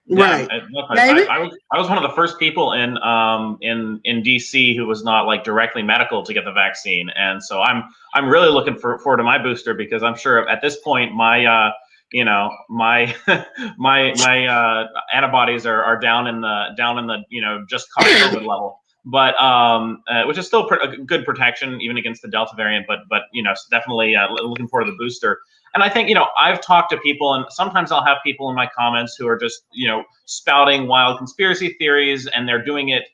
Right. I was one of the first people in DC who was not, like, directly medical to get the vaccine, and so I'm really looking forward to my booster, because I'm sure at this point my my antibodies are down in the just caught COVID level, but which is still a good protection even against the Delta variant, but definitely looking forward to the booster. And I think, I've talked to people, and sometimes I'll have people in my comments who are just, spouting wild conspiracy theories, and they're doing it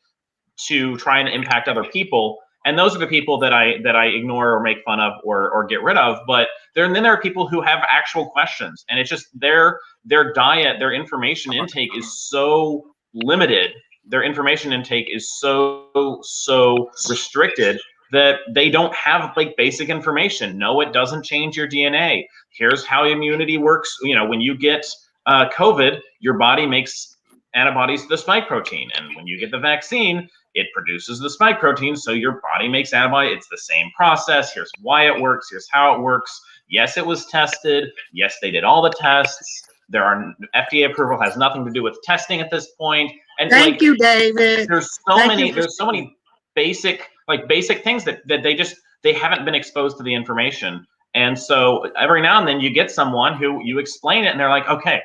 to try and impact other people. And those are the people that I ignore or make fun of or get rid of. But then there are people who have actual questions, and it's just their diet, their information intake is so limited. Their information intake is so restricted that they don't have, like, basic information. No, it doesn't change your DNA. Here's how immunity works. When you get COVID, your body makes antibodies to the spike protein. And when you get the vaccine, it produces the spike protein, so your body makes antibody. It's the same process. Here's why it works. Here's how it works. Yes, it was tested. Yes, they did all the tests. There are FDA approval has nothing to do with testing at this point. And Thank you, David. There's so many basic things that they haven't been exposed to the information. And so every now and then you get someone who you explain it and they're like, okay,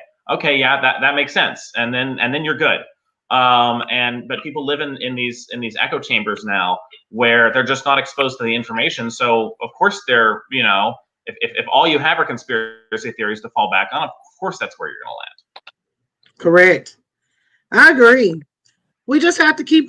yeah, that makes sense. And then you're good. But people live in these echo chambers now where they're just not exposed to the information. So of course they're, if all you have are conspiracy theories to fall back on, of course that's where you're going to land. Correct. I agree. We just have to keep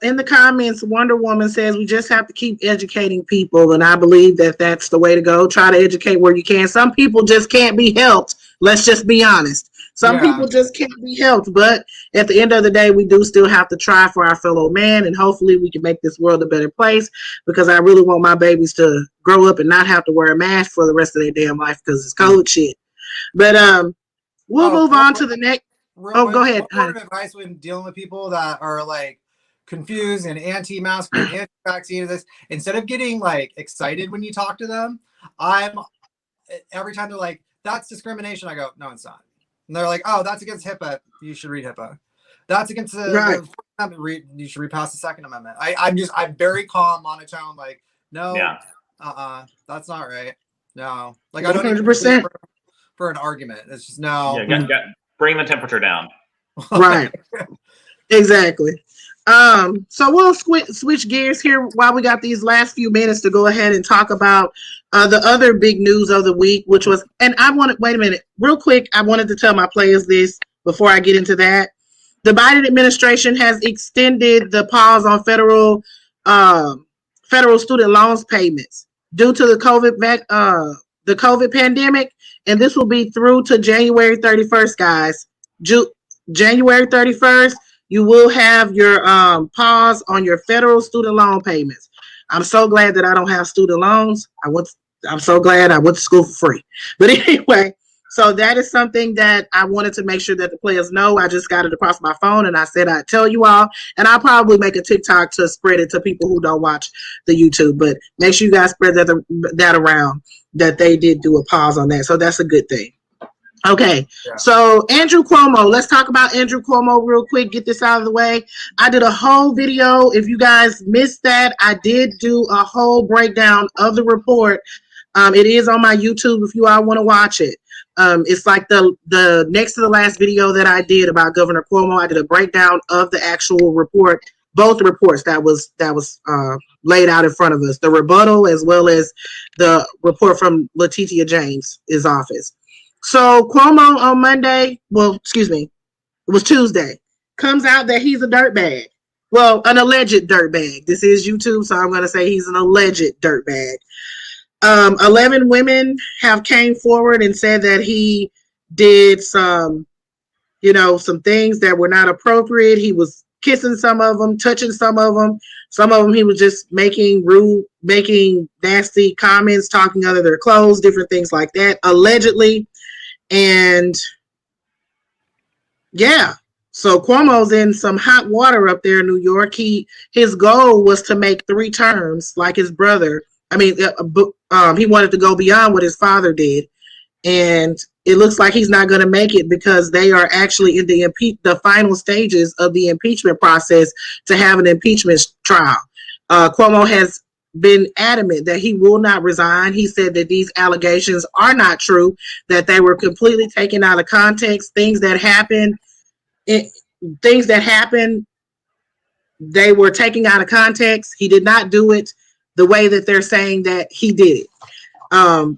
in the comments. Wonder Woman says we just have to keep educating people, and I believe that that's the way to go. Try to educate where you can. Some people just can't be helped. Let's just be honest. Some people just can't be helped, but at the end of the day, we do still have to try for our fellow man, and hopefully we can make this world a better place, because I really want my babies to grow up and not have to wear a mask for the rest of their damn life because it's COVID shit. But we'll move on to the next. Go ahead. Word of advice when dealing with people that are like confused and anti-mask and anti-vaccine, this, instead of getting like excited when you talk to them, every time they're like, that's discrimination, I go, no, it's not. And they're like, oh, that's against HIPAA. You should read HIPAA. That's against the First Amendment. You should read past the Second Amendment. I'm very calm, monotone. Like, no, that's not right. No, like 100% for an argument. It's just no. Yeah, bring the temperature down. Right. Exactly. So we'll switch gears here while we got these last few minutes to go ahead and talk about the other big news of the week, which was, and wait a minute, real quick. I wanted to tell my players this before I get into that. The Biden administration has extended the pause on federal student loans payments due to the COVID pandemic, and this will be through to January 31st, guys. January 31st. You will have your pause on your federal student loan payments. I'm so glad that I don't have student loans. I'm so glad I went to school for free. But anyway, so that is something that I wanted to make sure that the players know. I just got it across my phone and I said I'd tell you all. And I'll probably make a TikTok to spread it to people who don't watch the YouTube. But make sure you guys spread that around, that they did do a pause on that. So that's a good thing. Okay, so Andrew Cuomo, let's talk about Andrew Cuomo real quick, get this out of the way. I did a whole video. If you guys missed that, I did do a whole breakdown of the report. It is on my YouTube if you all want to watch it. It's like the next to the last video that I did about Governor Cuomo. I did a breakdown of the actual report, both reports that was laid out in front of us, the rebuttal as well as the report from Letitia James' office. So Cuomo on Monday, it was Tuesday, comes out that he's a dirtbag. Well, an alleged dirtbag. This is YouTube, so I'm going to say he's an alleged dirtbag. 11 women have came forward and said that he did some things that were not appropriate. He was kissing some of them, touching some of them. Some of them he was just making nasty comments, talking under their clothes, different things like that, allegedly. And yeah, so Cuomo's in some hot water up there in New York. His goal was to make 3 terms like his brother. I mean, he wanted to go beyond what his father did, and it looks like he's not going to make it because they are actually in the final stages of the impeachment process to have an impeachment trial. Cuomo has been adamant that he will not resign. He said that these allegations are not true, that they were completely taken out of context. Things that happened, they were taken out of context. He did not do it the way that they're saying that he did it.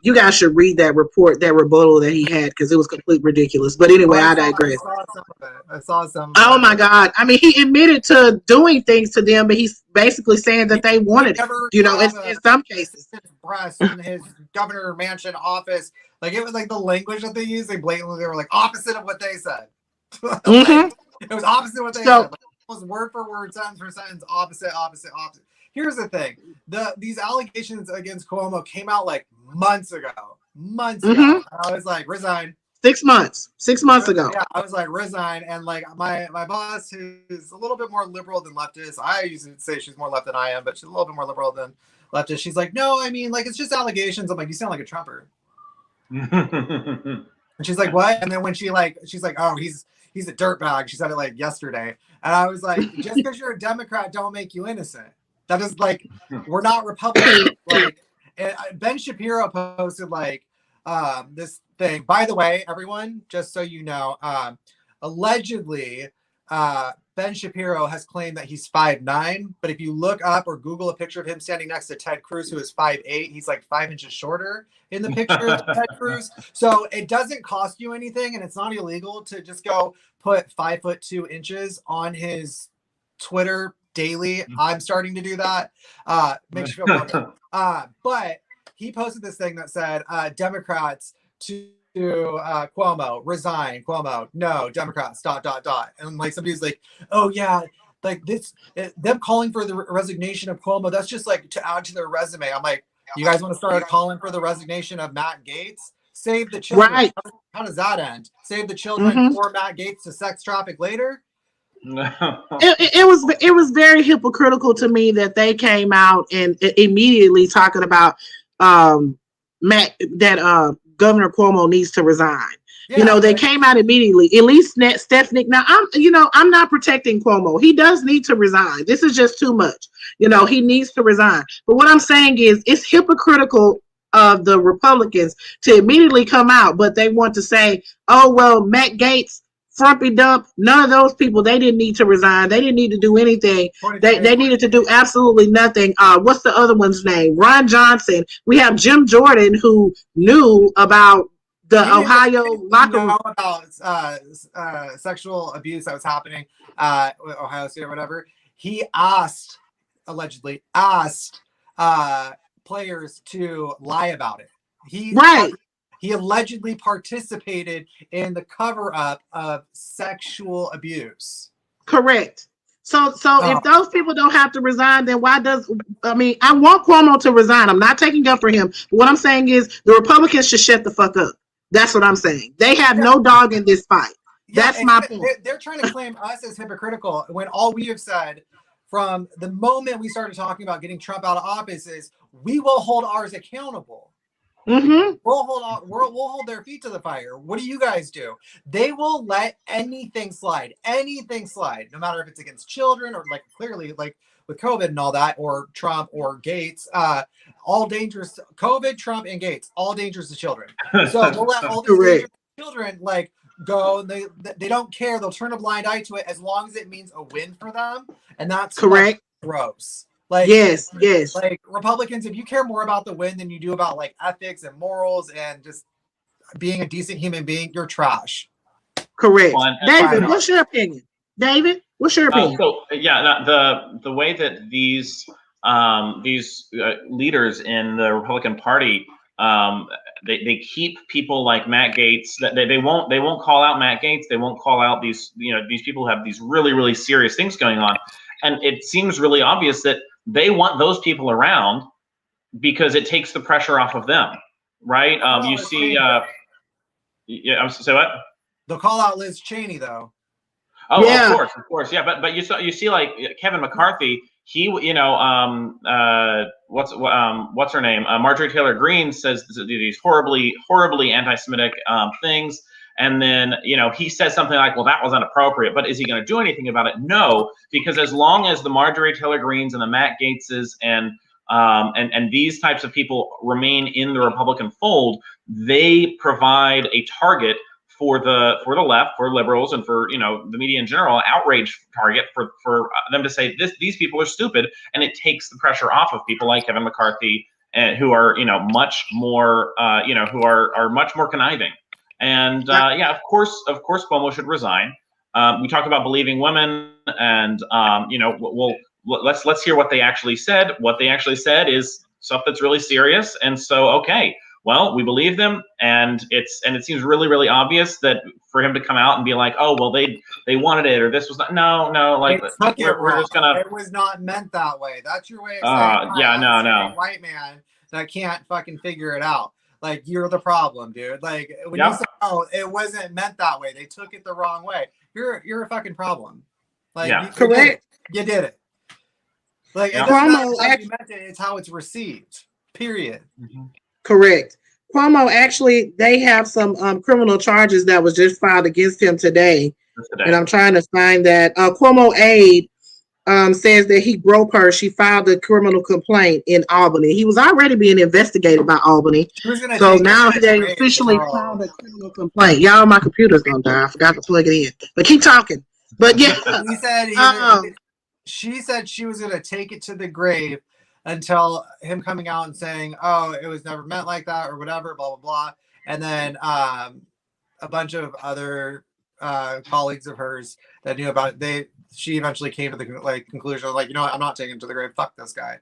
You guys should read that report, that rebuttal that he had, because it was completely ridiculous. But anyway, I digress. I saw some. Oh my God! I mean, he admitted to doing things to them, but he's basically saying that they wanted it. In some cases, press in his governor mansion office, like it was like the language that they used. They were like opposite of what they said. Mm-hmm. It was opposite of what they said. Like, it was word for word, sentence for sentence, opposite. Here's the thing: these allegations against Cuomo came out like months ago. I was like, resign. 6 months. 6 months ago. Yeah, I was like, resign. And like my boss, who's a little bit more liberal than leftist, I used to say she's more left than I am, but she's a little bit more liberal than leftist. She's like, no, I mean, like, it's just allegations. I'm like, you sound like a Trumper. And she's like, what? And then when she's like, oh, he's a dirtbag. She said it like yesterday. And I was like, just because you're a Democrat don't make you innocent. That is like, we're not Republicans. Like, Ben Shapiro posted like this thing. By the way, everyone, just so you know, allegedly, Ben Shapiro has claimed that he's 5'9", but if you look up or Google a picture of him standing next to Ted Cruz, who is 5'8", he's like 5 inches shorter in the picture of Ted Cruz. So it doesn't cost you anything, and it's not illegal to just go put 5'2" on his Twitter daily. I'm starting to do that. Makes you feel better. But he posted this thing that said, Democrats to Cuomo, resign, Cuomo, no, Democrats, ... And like somebody's like, oh yeah, like this, them calling for the resignation of Cuomo, that's just like to add to their resume. I'm like, you guys want to start calling for the resignation of Matt Gaetz? Save the children. Right. How does that end? Save the children for Matt Gaetz to sex traffic later? It was very hypocritical to me that they came out and immediately talking about Governor Cuomo needs to resign. Yeah, you know, they came out immediately. At least Stephanie. Now I'm not protecting Cuomo. He does need to resign. This is just too much. You know, he needs to resign. But what I'm saying is it's hypocritical of the Republicans to immediately come out, but they want to say, oh, well, Matt Gaetz, Frumpy Dump, none of those people, they didn't need to resign. They didn't need to do anything. They needed to do absolutely nothing. What's the other one's name? Ron Johnson. We have Jim Jordan, who knew about the Ohio locker room. About sexual abuse that was happening with Ohio State or whatever. He allegedly asked players to lie about it. He allegedly participated in the cover-up of sexual abuse. So if those people don't have to resign, then I want Cuomo to resign. I'm not taking up for him. But what I'm saying is the Republicans should shut the fuck up. That's what I'm saying. They have no dog in this fight. That's my point. They're trying to claim us as hypocritical when all we have said from the moment we started talking about getting Trump out of office is we will hold ours accountable. Mm-hmm. We'll hold their feet to the fire. What do you guys do? They will let anything slide, no matter if it's against children or like clearly like with COVID and all that, or Trump or Gates, all dangerous. COVID, Trump, and Gates, all dangerous to children. So we'll let all these dangerous children like go. They don't care. They'll turn a blind eye to it as long as it means a win for them, and that's correct. Gross. Like yes. Like Republicans, if you care more about the win than you do about like ethics and morals and just being a decent human being, you're trash. Correct. David, what's your opinion? David, what's your opinion? The way that these leaders in the Republican Party they keep people like Matt Gaetz. That they won't call out Matt Gaetz. They won't call out these people who have these really serious things going on, and it seems really obvious that they want those people around because it takes the pressure off of them, right? You see, say what? They'll call out Liz Cheney though. Oh, yeah. Of course, yeah. But you see like Kevin McCarthy. He, what's her name? Marjorie Taylor Greene says these horribly anti-Semitic things. And then, he says something like, well, that was inappropriate, but is he going to do anything about it? No, because as long as the Marjorie Taylor Greenes and the Matt Gaetzes and these types of people remain in the Republican fold, they provide a target for the left, for liberals, and for the media in general, outrage target for them to say these people are stupid, and it takes the pressure off of people like Kevin McCarthy, who are much more who are much more conniving. And of course Cuomo should resign. We talk about believing women, and let's hear what they actually said. What they actually said is stuff that's really serious, and so okay. Well, we believe them, and it seems really obvious that for him to come out and be like, oh, well, they wanted it, or this was not. No, like we're just gonna. It was not meant that way. That's your way of saying. No. White man that can't fucking figure it out. Like, you're the problem, dude. Like, when you say, oh, it wasn't meant that way, they took it the wrong way, you're a fucking problem. Like, correct. You did it. Like, Yeah. it doesn't matter Cuomo how you meant it, it's how it's received. Period. Correct. Cuomo, actually, they have some criminal charges that was just filed against him today. And I'm trying to find that. Cuomo aide says that he groped her. She filed a criminal complaint in Albany. He was already being investigated by Albany. So now they officially filed a criminal complaint. Y'all, my computer's going to die. I forgot to plug it in. But keep talking. But yeah. He said she said she was going to take it to the grave until him coming out and saying, oh, it was never meant like that or whatever, blah, blah, blah. And then a bunch of other colleagues of hers that knew about it, she eventually came to the conclusion, like, you know what, I'm not taking it to the grave. Fuck this guy.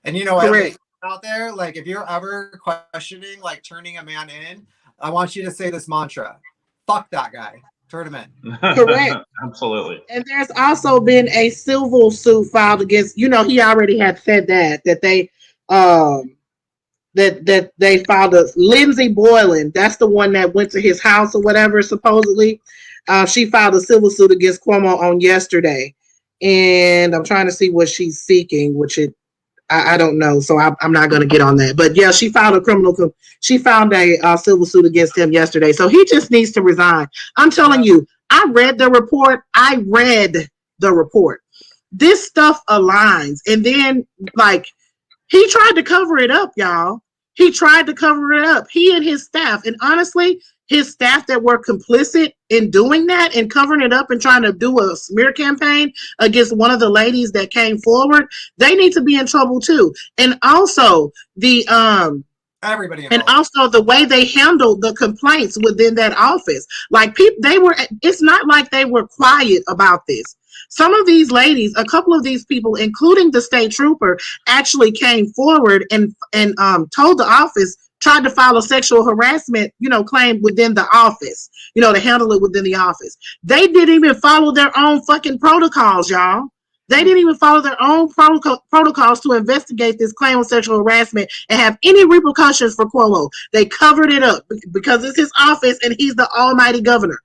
And you know what, out there, like, if you're ever questioning, like, turning a man in, I want you to say this mantra: fuck that guy. Turn him in. Correct. Absolutely. And there's also been a civil suit filed against, he already had said that they that they filed a Lindsey Boylan. That's the one that went to his house or whatever, supposedly. She filed a civil suit against Cuomo on yesterday. And I'm trying to see what she's seeking, which I don't know. So I'm not going to get on that. But yeah, she filed a civil suit against him yesterday. So he just needs to resign. I'm telling you, I read the report. This stuff aligns. And then, like, he tried to cover it up, y'all. He tried to cover it up. He and his staff. And honestly, his staff that were complicit in doing that and covering it up and trying to do a smear campaign against one of the ladies that came forward, they need to be in trouble too. And also everybody involved. And also the way they handled the complaints within that office. Like, it's not like they were quiet about this. Some of these ladies, a couple of these people, including the state trooper, actually came forward and told the office, tried to file a sexual harassment, claim within the office, to handle it within the office. They didn't even follow their own fucking protocols, y'all. They didn't even follow their own protocols to investigate this claim of sexual harassment and have any repercussions for Cuomo. They covered it up because it's his office and he's the almighty governor.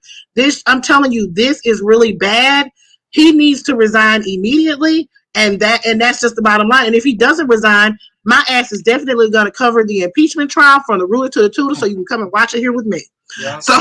I'm telling you, this is really bad. He needs to resign immediately, and that's just the bottom line. And if he doesn't resign, my ass is definitely going to cover the impeachment trial from the ruler to the tutor, so you can come and watch it here with me. Yeah. So,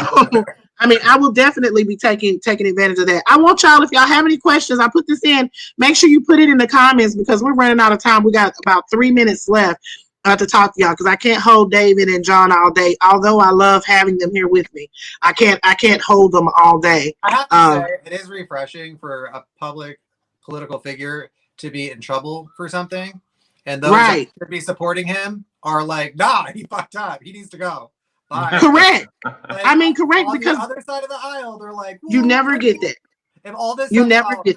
I will definitely be taking advantage of that. I want y'all, if y'all have any questions, I put this in. Make sure you put it in the comments because we're running out of time. We got about 3 minutes left to talk to y'all because I can't hold David and John all day. Although I love having them here with me, I can't hold them all day. I have to say, it is refreshing for a public political figure to be in trouble for something, and those that should be supporting him are like, nah, he fucked up. He needs to go. Bye. Correct. Like, correct, on because the other side of the aisle, they're like, you never get that. If all this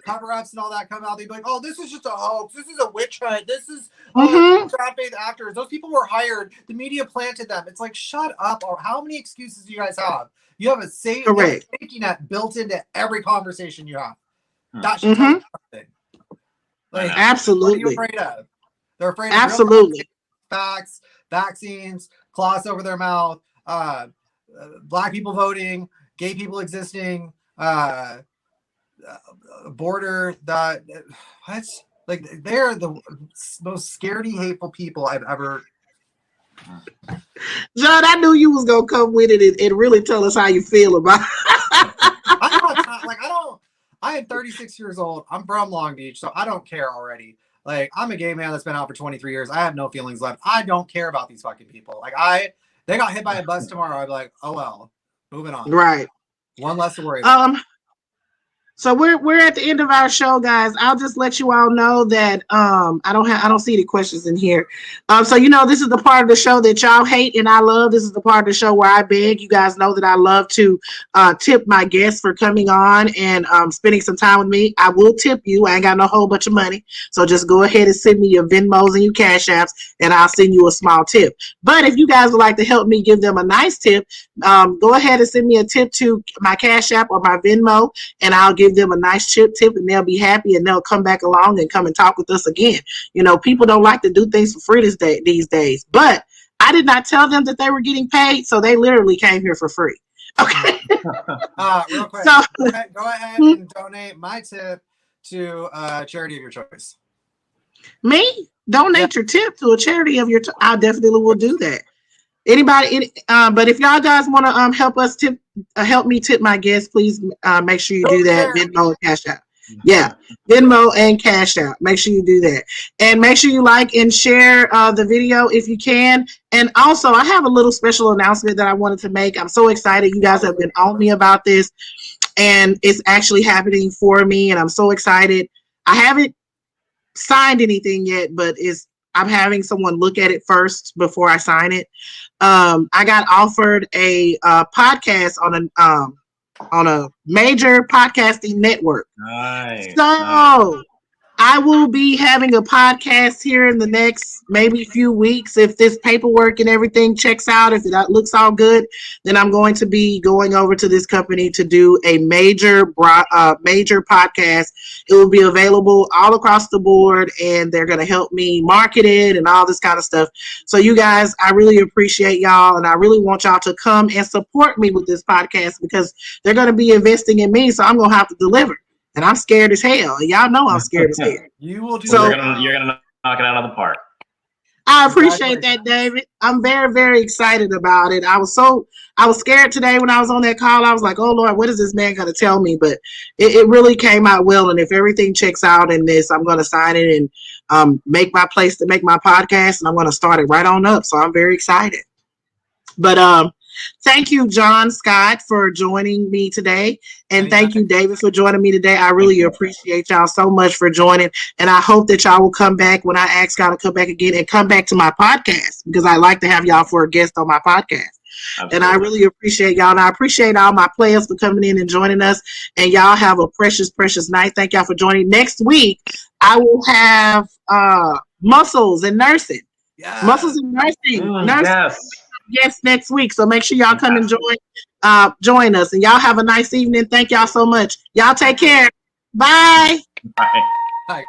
cover-ups and all that come out, they'd be like, oh, this is just a hoax. This is a witch hunt. This is trap-based actors. Those people were hired. The media planted them. It's like, shut up. Or how many excuses do you guys have? You have a safety net built into every conversation you have. That should tell you something. Like, absolutely. What are you afraid of? They're afraid of absolutely facts, vaccines, cloths over their mouth, black people voting, gay people existing, border that they're the most scaredy, hateful people I've ever. John, I knew you was gonna come with it and really tell us how you feel about it. I am 36 years old. I'm from Long Beach, so I don't care already. Like, I'm a gay man that's been out for 23 years. I have no feelings left. I don't care about these fucking people. Like, they got hit by a bus tomorrow, I'd be like, oh well, moving on. Right. One less to worry about. So we're at the end of our show, guys. I'll just let you all know that I don't see any questions in here. So this is the part of the show that y'all hate and I love. This is the part of the show where I beg. You guys know that I love to tip my guests for coming on and spending some time with me. I will tip you. I ain't got no whole bunch of money. So just go ahead and send me your Venmos and your Cash Apps and I'll send you a small tip. But if you guys would like to help me give them a nice tip, go ahead and send me a tip to my Cash App or my Venmo and I'll give them a nice tip and they'll be happy and they'll come back along and come and talk with us again. People don't like to do things for free these days, but I did not tell them that they were getting paid, so they literally came here for free. Okay. Real quick, So- go ahead and donate my tip to a charity of your choice. Me? Donate your tip to a charity of your I definitely will do that. Anybody, but if y'all guys want to help us tip, help me tip my guests, please make sure you do that. Venmo and Cash App. Yeah, Venmo and Cash App. Make sure you do that, and make sure you like and share the video if you can. And also, I have a little special announcement that I wanted to make. I'm so excited. You guys have been on me about this, and it's actually happening for me, and I'm so excited. I haven't signed anything yet, but I'm having someone look at it first before I sign it. I got offered a podcast on a major podcasting network. Nice. So I will be having a podcast here in the next maybe few weeks. If this paperwork and everything checks out, if it looks all good, then I'm going to be going over to this company to do a major podcast. It will be available all across the board, and they're going to help me market it and all this kind of stuff. So you guys, I really appreciate y'all, and I really want y'all to come and support me with this podcast because they're going to be investing in me, so I'm going to have to deliver. And I'm scared as hell. Y'all know I'm scared as hell. You will do. So you're gonna knock it out of the park. I appreciate that, David. I'm very, very excited about it. I was scared today when I was on that call. I was like, oh Lord, what is this man gonna tell me? But it really came out well. And if everything checks out in this, I'm gonna sign it and make my place to make my podcast, and I'm gonna start it right on up. So I'm very excited. But thank you, John Scott, for joining me today. And thank you, David, for joining me today. I really appreciate y'all so much for joining. And I hope that y'all will come back when I ask y'all to come back again and come back to my podcast, because I like to have y'all for a guest on my podcast. Absolutely. And I really appreciate y'all. And I appreciate all my players for coming in and joining us. And y'all have a precious, precious night. Thank y'all for joining. Next week, I will have Muscles and Nursing. Yeah. Muscles and Nursing. Yes. Yes, next week. So make sure y'all come and join us. And y'all have a nice evening. Thank y'all so much. Y'all take care. Bye. Bye. Bye.